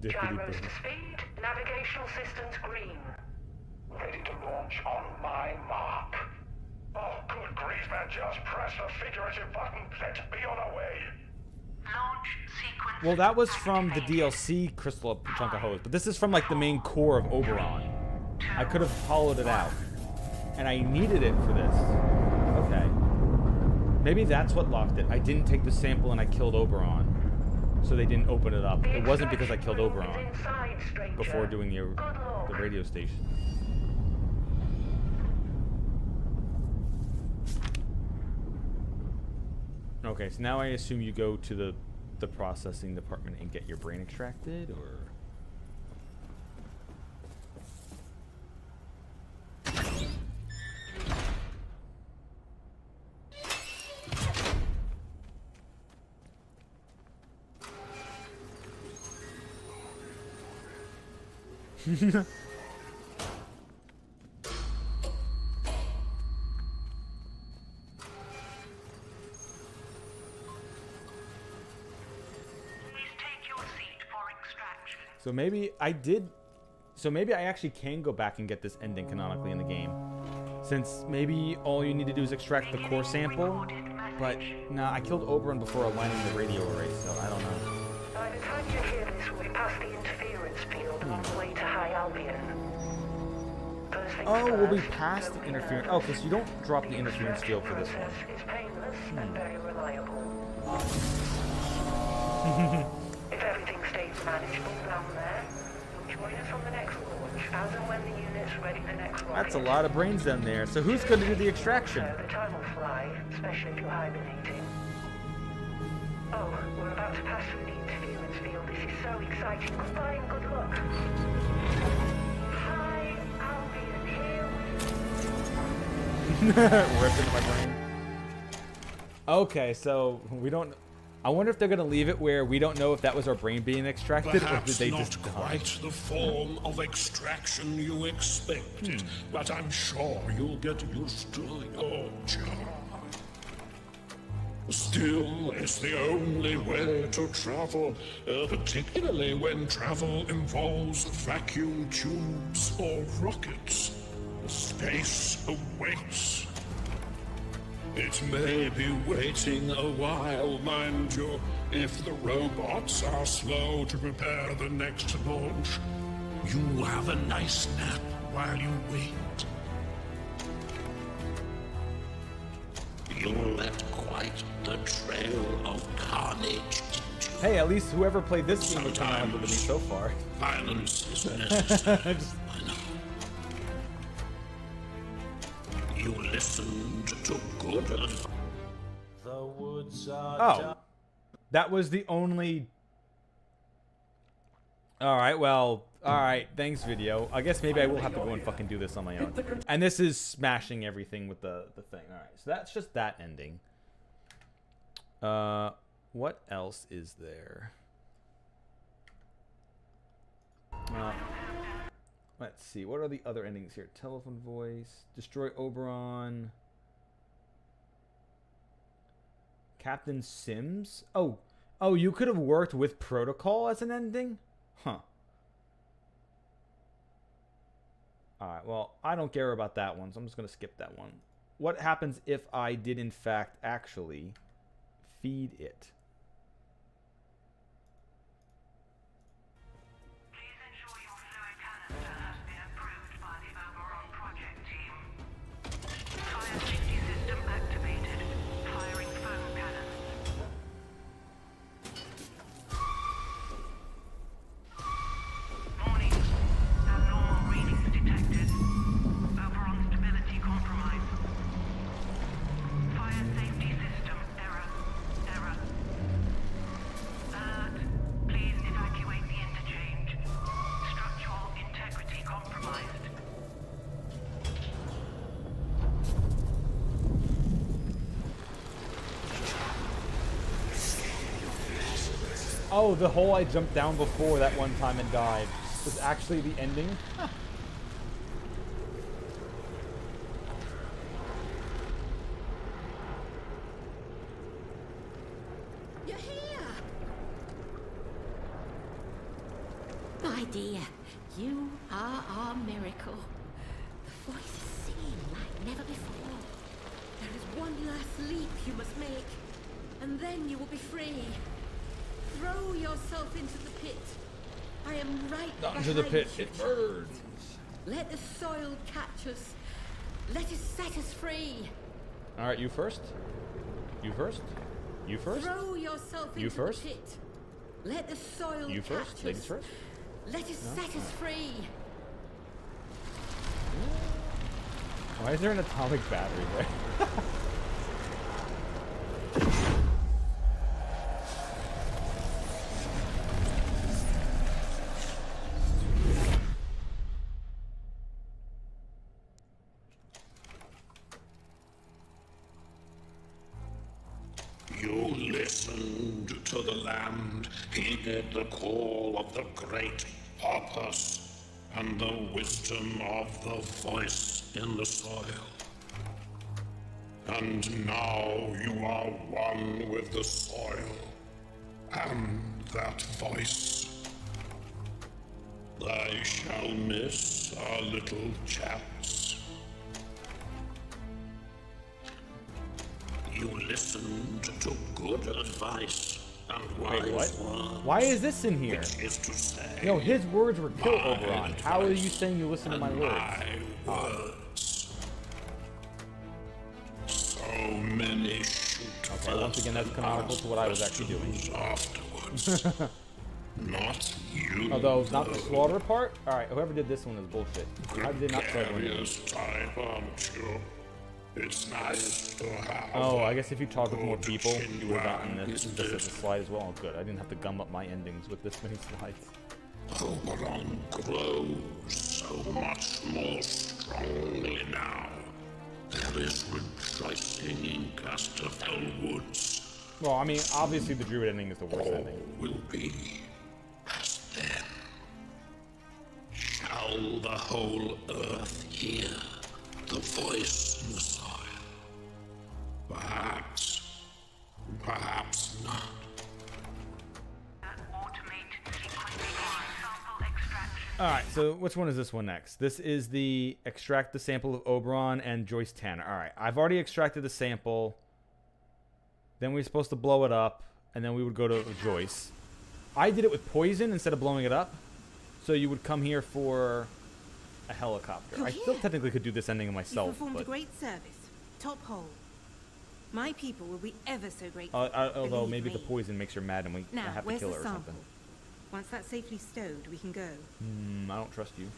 Gyros to speed. Navigational systems green. Ready to launch on my mark. Oh, good grief, man. Just press the figurative button. Let's be on our way. Launch sequence. Well, that was from the DLC Crystal Chunk of Hose, but this is from like the main core of Oberon. I could have hollowed it out. And I needed it for this. Okay. Maybe that's what locked it. I didn't take the sample and I killed Oberon. So they didn't open it up. It wasn't because I killed Oberon before doing the radio station. Okay, so now I assume you go to the processing department and get your brain extracted, or... So maybe I did. So maybe I actually can go back and get this ending canonically in the game, since maybe all you need to do is extract the core sample. But nah, I killed Oberon before aligning the radio array, so I don't know. By the time you hear this, we'll be past the interference field on the way to High Albion. The first things Oh, we'll be first, past the so we interference. know Oh, because you don't drop the interference field for this process one. is painless and very reliable. If everything stays manageable down there, you'll join us on the next launch, as and when the unit's ready for next rocket. That's a lot of brains down there. So who's going to do the extraction? So the time will fly, especially if you're hibernating. Oh, we're about to pass through the interference field. This is so exciting. Goodbye and good luck. Hi, Albion here. Ripped into my brain. Okay, so we don't... I wonder if they're going to leave it where we don't know if that was our brain being extracted, or did Perhaps they not just die? quite the form of extraction you expected, but I'm sure you'll get used to your job. Still, it's the only way to travel, particularly when travel involves vacuum tubes or rockets. Space awaits. It may be waiting a while, mind you. If the robots are slow to prepare the next launch, you have a nice nap while you wait. You left quite the trail of carnage. Hey, at least whoever played this game was kind of with me so far. Violence is necessary. Just- I know. You listened to good advice. The woods are Oh, that was the only... Alright, well, alright, thanks video. I guess maybe I will have to go and fucking do this on my own. And this is smashing everything with the thing. Alright, so that's just that ending. What else is there? Let's see, what are the other endings here? Telephone voice, destroy Oberon, Captain Sims. Oh, you could have worked with Protocol as an ending? Huh. Alright, well, I don't care about that one, so I'm just going to skip that one. What happens if I did, in fact, actually feed it? Please ensure your fluid canister has been approved by the Oberon project team. Fire safety system activated. Firing foam cannons. Warning. Abnormal readings detected. Oberon stability compromised. Fire safety system error. Alert. Please evacuate the interchange. Structural integrity compromised. Oh, the hole I jumped down before that one time and died was actually the ending? You're here! My dear, you are our miracle. The voice is singing like never before. There is one last leap you must make, and then you will be free. Throw yourself into the pit. I am right Not behind into the pit, you. it burns. Let the soil catch us. Let it set us free. Alright, you first. You first. You first. Throw yourself You into first. the pit. Let the soil You catch first. Ladies us. first. Let it set us free. Why is there an atomic battery there? You listened to the land, heeded the call of the great purpose, and the wisdom of the voice in the soil. And now you are one with the soil and that voice. I shall miss our little chats. You listened to good advice. Wait, what? Why is this in here? No, his words were kill Oberon. How are you saying you listen to my words? So many shoot. Okay, once again, that's canonical to what I was actually doing. Afterwards. Not you. Although, not the slaughter part? Alright, whoever did this one is bullshit. How did they not slaughter one? Type, aren't you? It's nice to have. Oh, I guess if you talk with more people, you would have gotten this just as a slide as well. Oh, good. I didn't have to gum up my endings with this many slides. Oberon grows so much more strongly now. There is rejoicing in Casterfell Woods. Well, I mean, obviously the druid ending is the worst ending. Will be as then. Shall the whole earth hear the voice in the soil? Perhaps, perhaps not. Alright, so which one is this one next? This is the extract the sample of Oberon and Joyce Tanner. Alright, I've already extracted the sample. Then we're supposed to blow it up, and then we would go to Joyce. I did it with poison instead of blowing it up. So you would come here for a helicopter. I still technically could do this ending myself. You performed a great service. Top hole. My people will be ever so grateful. Although maybe the poison makes her mad and I have to kill her or something. Once that's safely stowed, we can go. I don't trust you.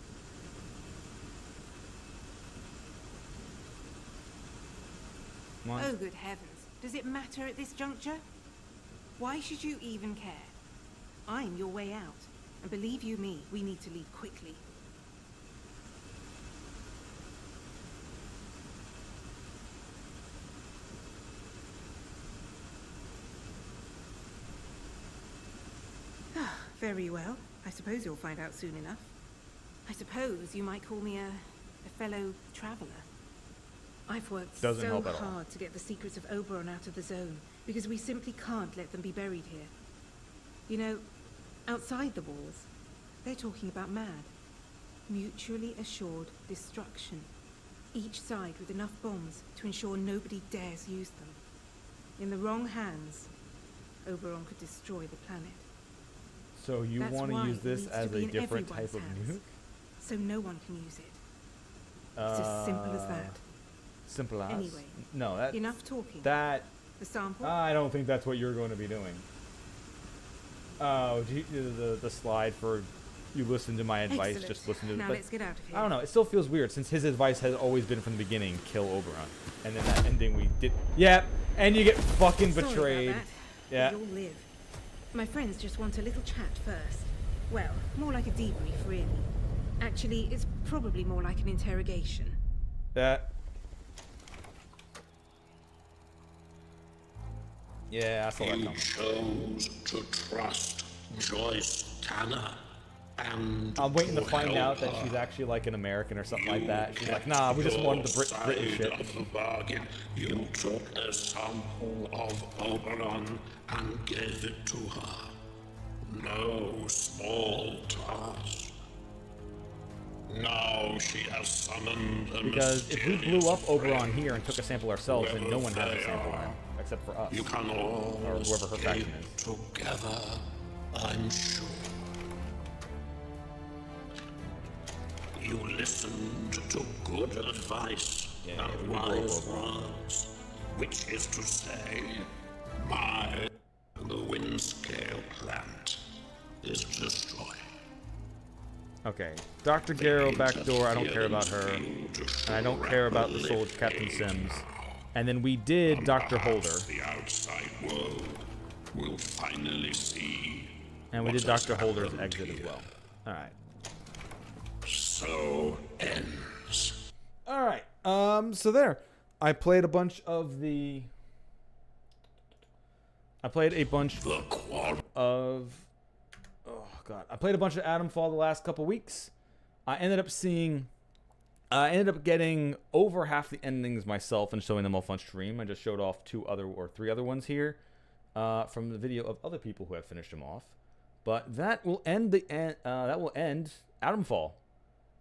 Oh, good heavens. Does it matter at this juncture? Why should you even care? I'm your way out. And believe you me, we need to leave quickly. Very well. I suppose you'll find out soon enough. I suppose you might call me a fellow traveler. I've worked so hard to get the secrets of Oberon out of the zone, because we simply can't let them be buried here. You know, outside the walls, they're talking about MAD. Mutually assured destruction. Each side with enough bombs to ensure nobody dares use them. In the wrong hands, Oberon could destroy the planet. So you want to use this as a different type of nuke? So no one can use it. It's as simple as that. Simple as? Anyway, no, that, enough talking. That... The sample? I don't think that's what you're going to be doing. Oh, the slide for you listen to my advice. Excellent. Just listen to Now the... let's get out of here. I don't know. It still feels weird since his advice has always been from the beginning, kill Oberon. And then that ending we did... Yeah, and you get fucking betrayed. Sorry about that, yeah. You'll live. My friends just want a little chat first. Well, more like a debrief, really. Actually, it's probably more like an interrogation. That... Yeah, I saw that coming. You chose to trust Joyce Tanner, and I'm waiting to find out that she's actually like an American or something like that. She's like, nah, we just wanted the British shit. Of the bargain. You took a sample of Oberon and gave it to her. No small task. Now she has summoned a Because if we blew up Oberon here and took a sample ourselves, then no one has a sample now, except for us. You can all or whoever her faction is. Together, I'm sure. You listened to good advice and wise words, which is to say, the Windscale plant is destroyed. Okay, Dr. Garrow backdoor, I don't care about her. And I don't care about the soul of Captain Sims. And then we did Dr. Holder. The outside world will finally see. And we did Dr. Holder's exit as well. Alright. So ends. Alright, so there. I played a bunch of the... I played a bunch of... Oh, God. I played a bunch of Atomfall the last couple weeks. I ended up getting over half the endings myself and showing them off on stream. I just showed off 3 other ones here from the video of other people who have finished them off. But that will end Atomfall.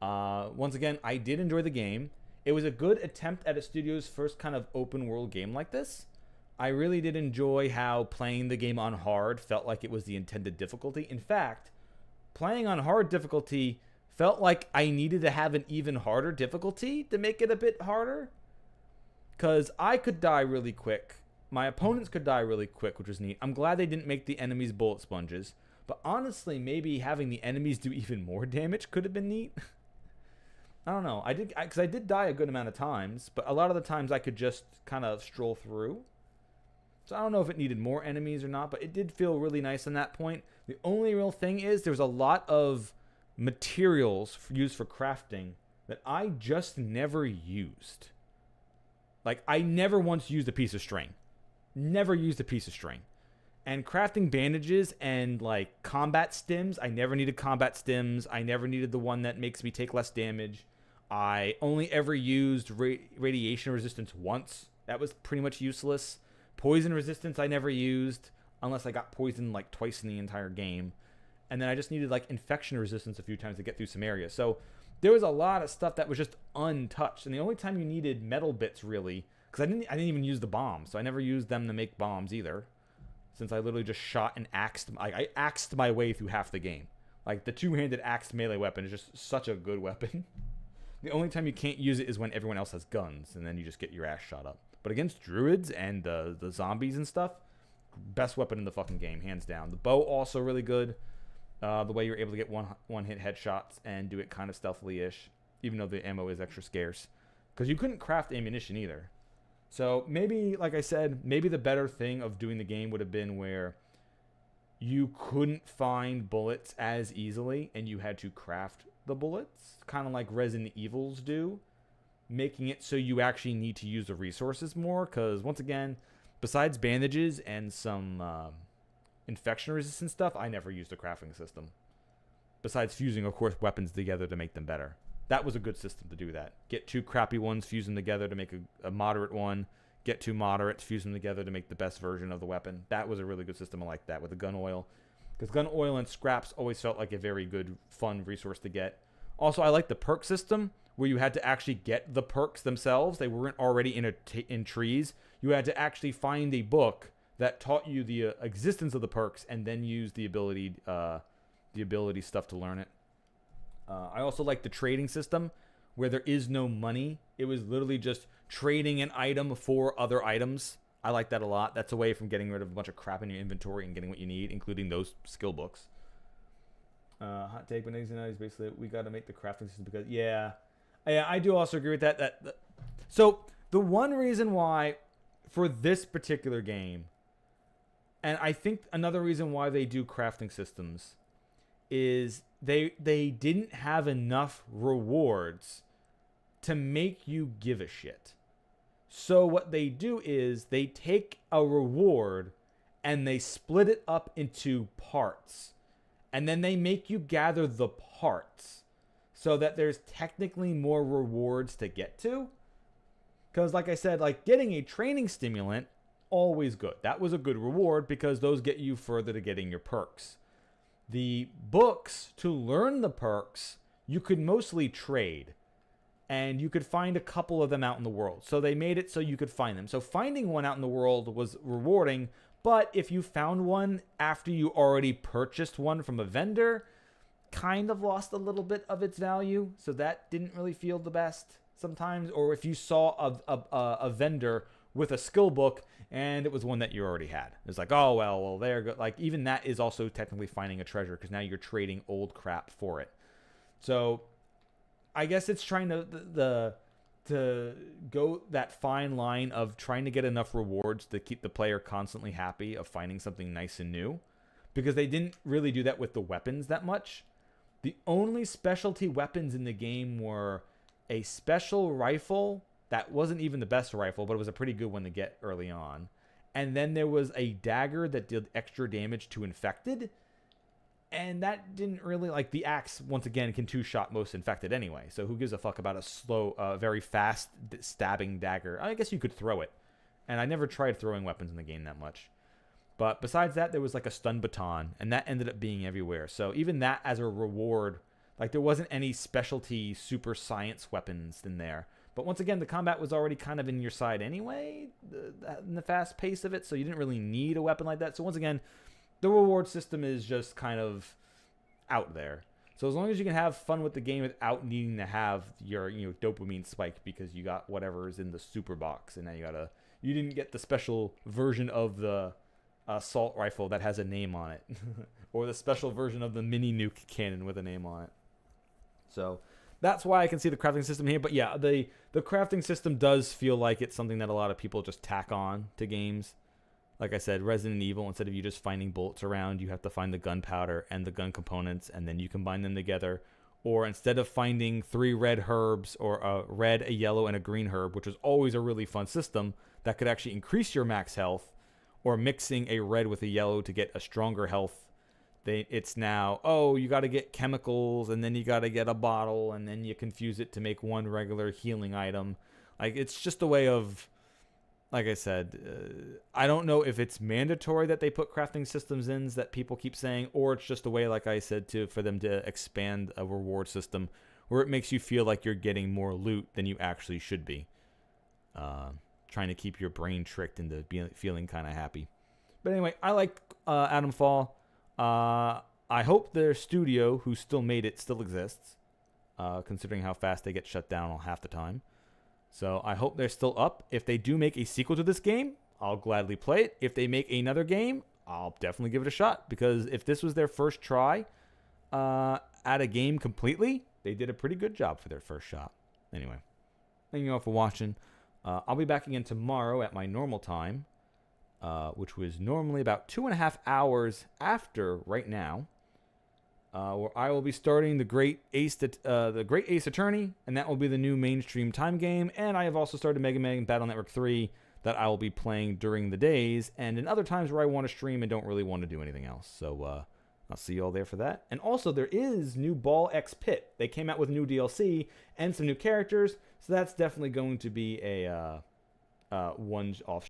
Once again, I did enjoy the game. It was a good attempt at a studio's first kind of open world game like this. I really did enjoy how playing the game on hard felt like it was the intended difficulty. In fact, playing on hard difficulty felt like I needed to have an even harder difficulty to make it a bit harder. Because I could die really quick. My opponents could die really quick, which was neat. I'm glad they didn't make the enemies bullet sponges. But honestly, maybe having the enemies do even more damage could have been neat. I don't know. Because I did die a good amount of times, but a lot of the times I could just kind of stroll through. So I don't know if it needed more enemies or not, but it did feel really nice on that point. The only real thing is there was a lot of materials used for crafting that I just never used. Like, I never once used a piece of string. Never used a piece of string. And crafting bandages and, like, combat stims, I never needed combat stims. I never needed the one that makes me take less damage. I only ever used radiation resistance once. That was pretty much useless. Poison resistance I never used, unless I got poisoned, like, twice in the entire game. And then I just needed, like, infection resistance a few times to get through some areas. So there was a lot of stuff that was just untouched. And the only time you needed metal bits, really, because I didn't even use the bombs. So I never used them to make bombs either. Since I literally just shot and axed. I axed my way through half the game. Like, the two-handed axed melee weapon is just such a good weapon. The only time you can't use it is when everyone else has guns. And then you just get your ass shot up. But against druids and the zombies and stuff, best weapon in the fucking game, hands down. The bow also really good. The way you're able to get one-hit headshots and do it kind of stealthily-ish, even though the ammo is extra scarce. Because you couldn't craft ammunition either. So maybe, like I said, maybe the better thing of doing the game would have been where you couldn't find bullets as easily and you had to craft the bullets, kind of like Resident Evils do, making it so you actually need to use the resources more. Because once again, besides bandages and some infection resistant stuff, I never used a crafting system. Besides fusing, of course, weapons together to make them better. That was a good system to do that. Get two crappy ones, fuse them together to make a moderate one. Get two moderates, fuse them together to make the best version of the weapon. That was a really good system. I like that with the gun oil. Because gun oil and scraps always felt like a very good, fun resource to get. Also, I like the perk system, where you had to actually get the perks themselves. They weren't already in trees. You had to actually find a book that taught you the existence of the perks and then use the ability stuff to learn it. I also like the trading system where there is no money. It was literally just trading an item for other items. I like that a lot. That's a way from getting rid of a bunch of crap in your inventory and getting what you need, including those skill books. Hot take, but is basically we got to make the crafting system because I do also agree with that. So the one reason why for this particular game, and I think another reason why they do crafting systems, is they didn't have enough rewards to make you give a shit. So what they do is they take a reward and they split it up into parts. And then they make you gather the parts so that there's technically more rewards to get to. Because like I said, like getting a training stimulant, always good. That was a good reward because those get you further to getting your perks. The books to learn the perks, you could mostly trade. And you could find a couple of them out in the world. So they made it so you could find them. So finding one out in the world was rewarding. But if you found one after you already purchased one from a vendor, kind of lost a little bit of its value. So that didn't really feel the best sometimes. Or if you saw a vendor with a skill book and it was one that you already had. It's like, oh, well, there go. Like, even that is also technically finding a treasure because now you're trading old crap for it. So I guess it's trying to go that fine line of trying to get enough rewards to keep the player constantly happy of finding something nice and new, because they didn't really do that with the weapons that much. The only specialty weapons in the game were a special rifle that wasn't even the best rifle, but it was a pretty good one to get early on. And then there was a dagger that did extra damage to infected. And that didn't really, like, the axe, once again, can two-shot most infected anyway. So who gives a fuck about a slow, very fast stabbing dagger? I guess you could throw it. And I never tried throwing weapons in the game that much. But besides that, there was, like, a stun baton. And that ended up being everywhere. So even that as a reward, like, there wasn't any specialty super science weapons in there. But once again, the combat was already kind of in your side anyway, in the fast pace of it, so you didn't really need a weapon like that. So once again, the reward system is just kind of out there. So as long as you can have fun with the game without needing to have your dopamine spike because you got whatever is in the super box, and now you didn't get the special version of the assault rifle that has a name on it, or the special version of the mini nuke cannon with a name on it. So that's why I can see the crafting system here. But yeah, the crafting system does feel like it's something that a lot of people just tack on to games. Like I said, Resident Evil, instead of you just finding bullets around, you have to find the gunpowder and the gun components, and then you combine them together. Or instead of finding 3 red herbs, or a red, a yellow, and a green herb, which was always a really fun system that could actually increase your max health, or mixing a red with a yellow to get a stronger health, it's now, oh, you got to get chemicals, and then you got to get a bottle, and then you confuse it to make one regular healing item. Like, it's just a way of, like I said, I don't know if it's mandatory that they put crafting systems in that people keep saying, or it's just a way, like I said, for them to expand a reward system where it makes you feel like you're getting more loot than you actually should be. Trying to keep your brain tricked into feeling kind of happy. But anyway, I like Atom Fall. I hope their studio, who still made it, still exists, considering how fast they get shut down half the time. So I hope they're still up. If they do make a sequel to this game, I'll gladly play it. If they make another game, I'll definitely give it a shot. Because if this was their first try at a game completely, they did a pretty good job for their first shot. Anyway, thank you all for watching. I'll be back again tomorrow at my normal time, which was normally about 2.5 hours after right now, where I will be starting the Great Ace Attorney, and that will be the new mainstream time game. And I have also started Mega Man Battle Network 3 that I will be playing during the days, and in other times where I want to stream and don't really want to do anything else. So I'll see you all there for that. And also, there is new Ball X Pit. They came out with new DLC and some new characters, so that's definitely going to be a one-off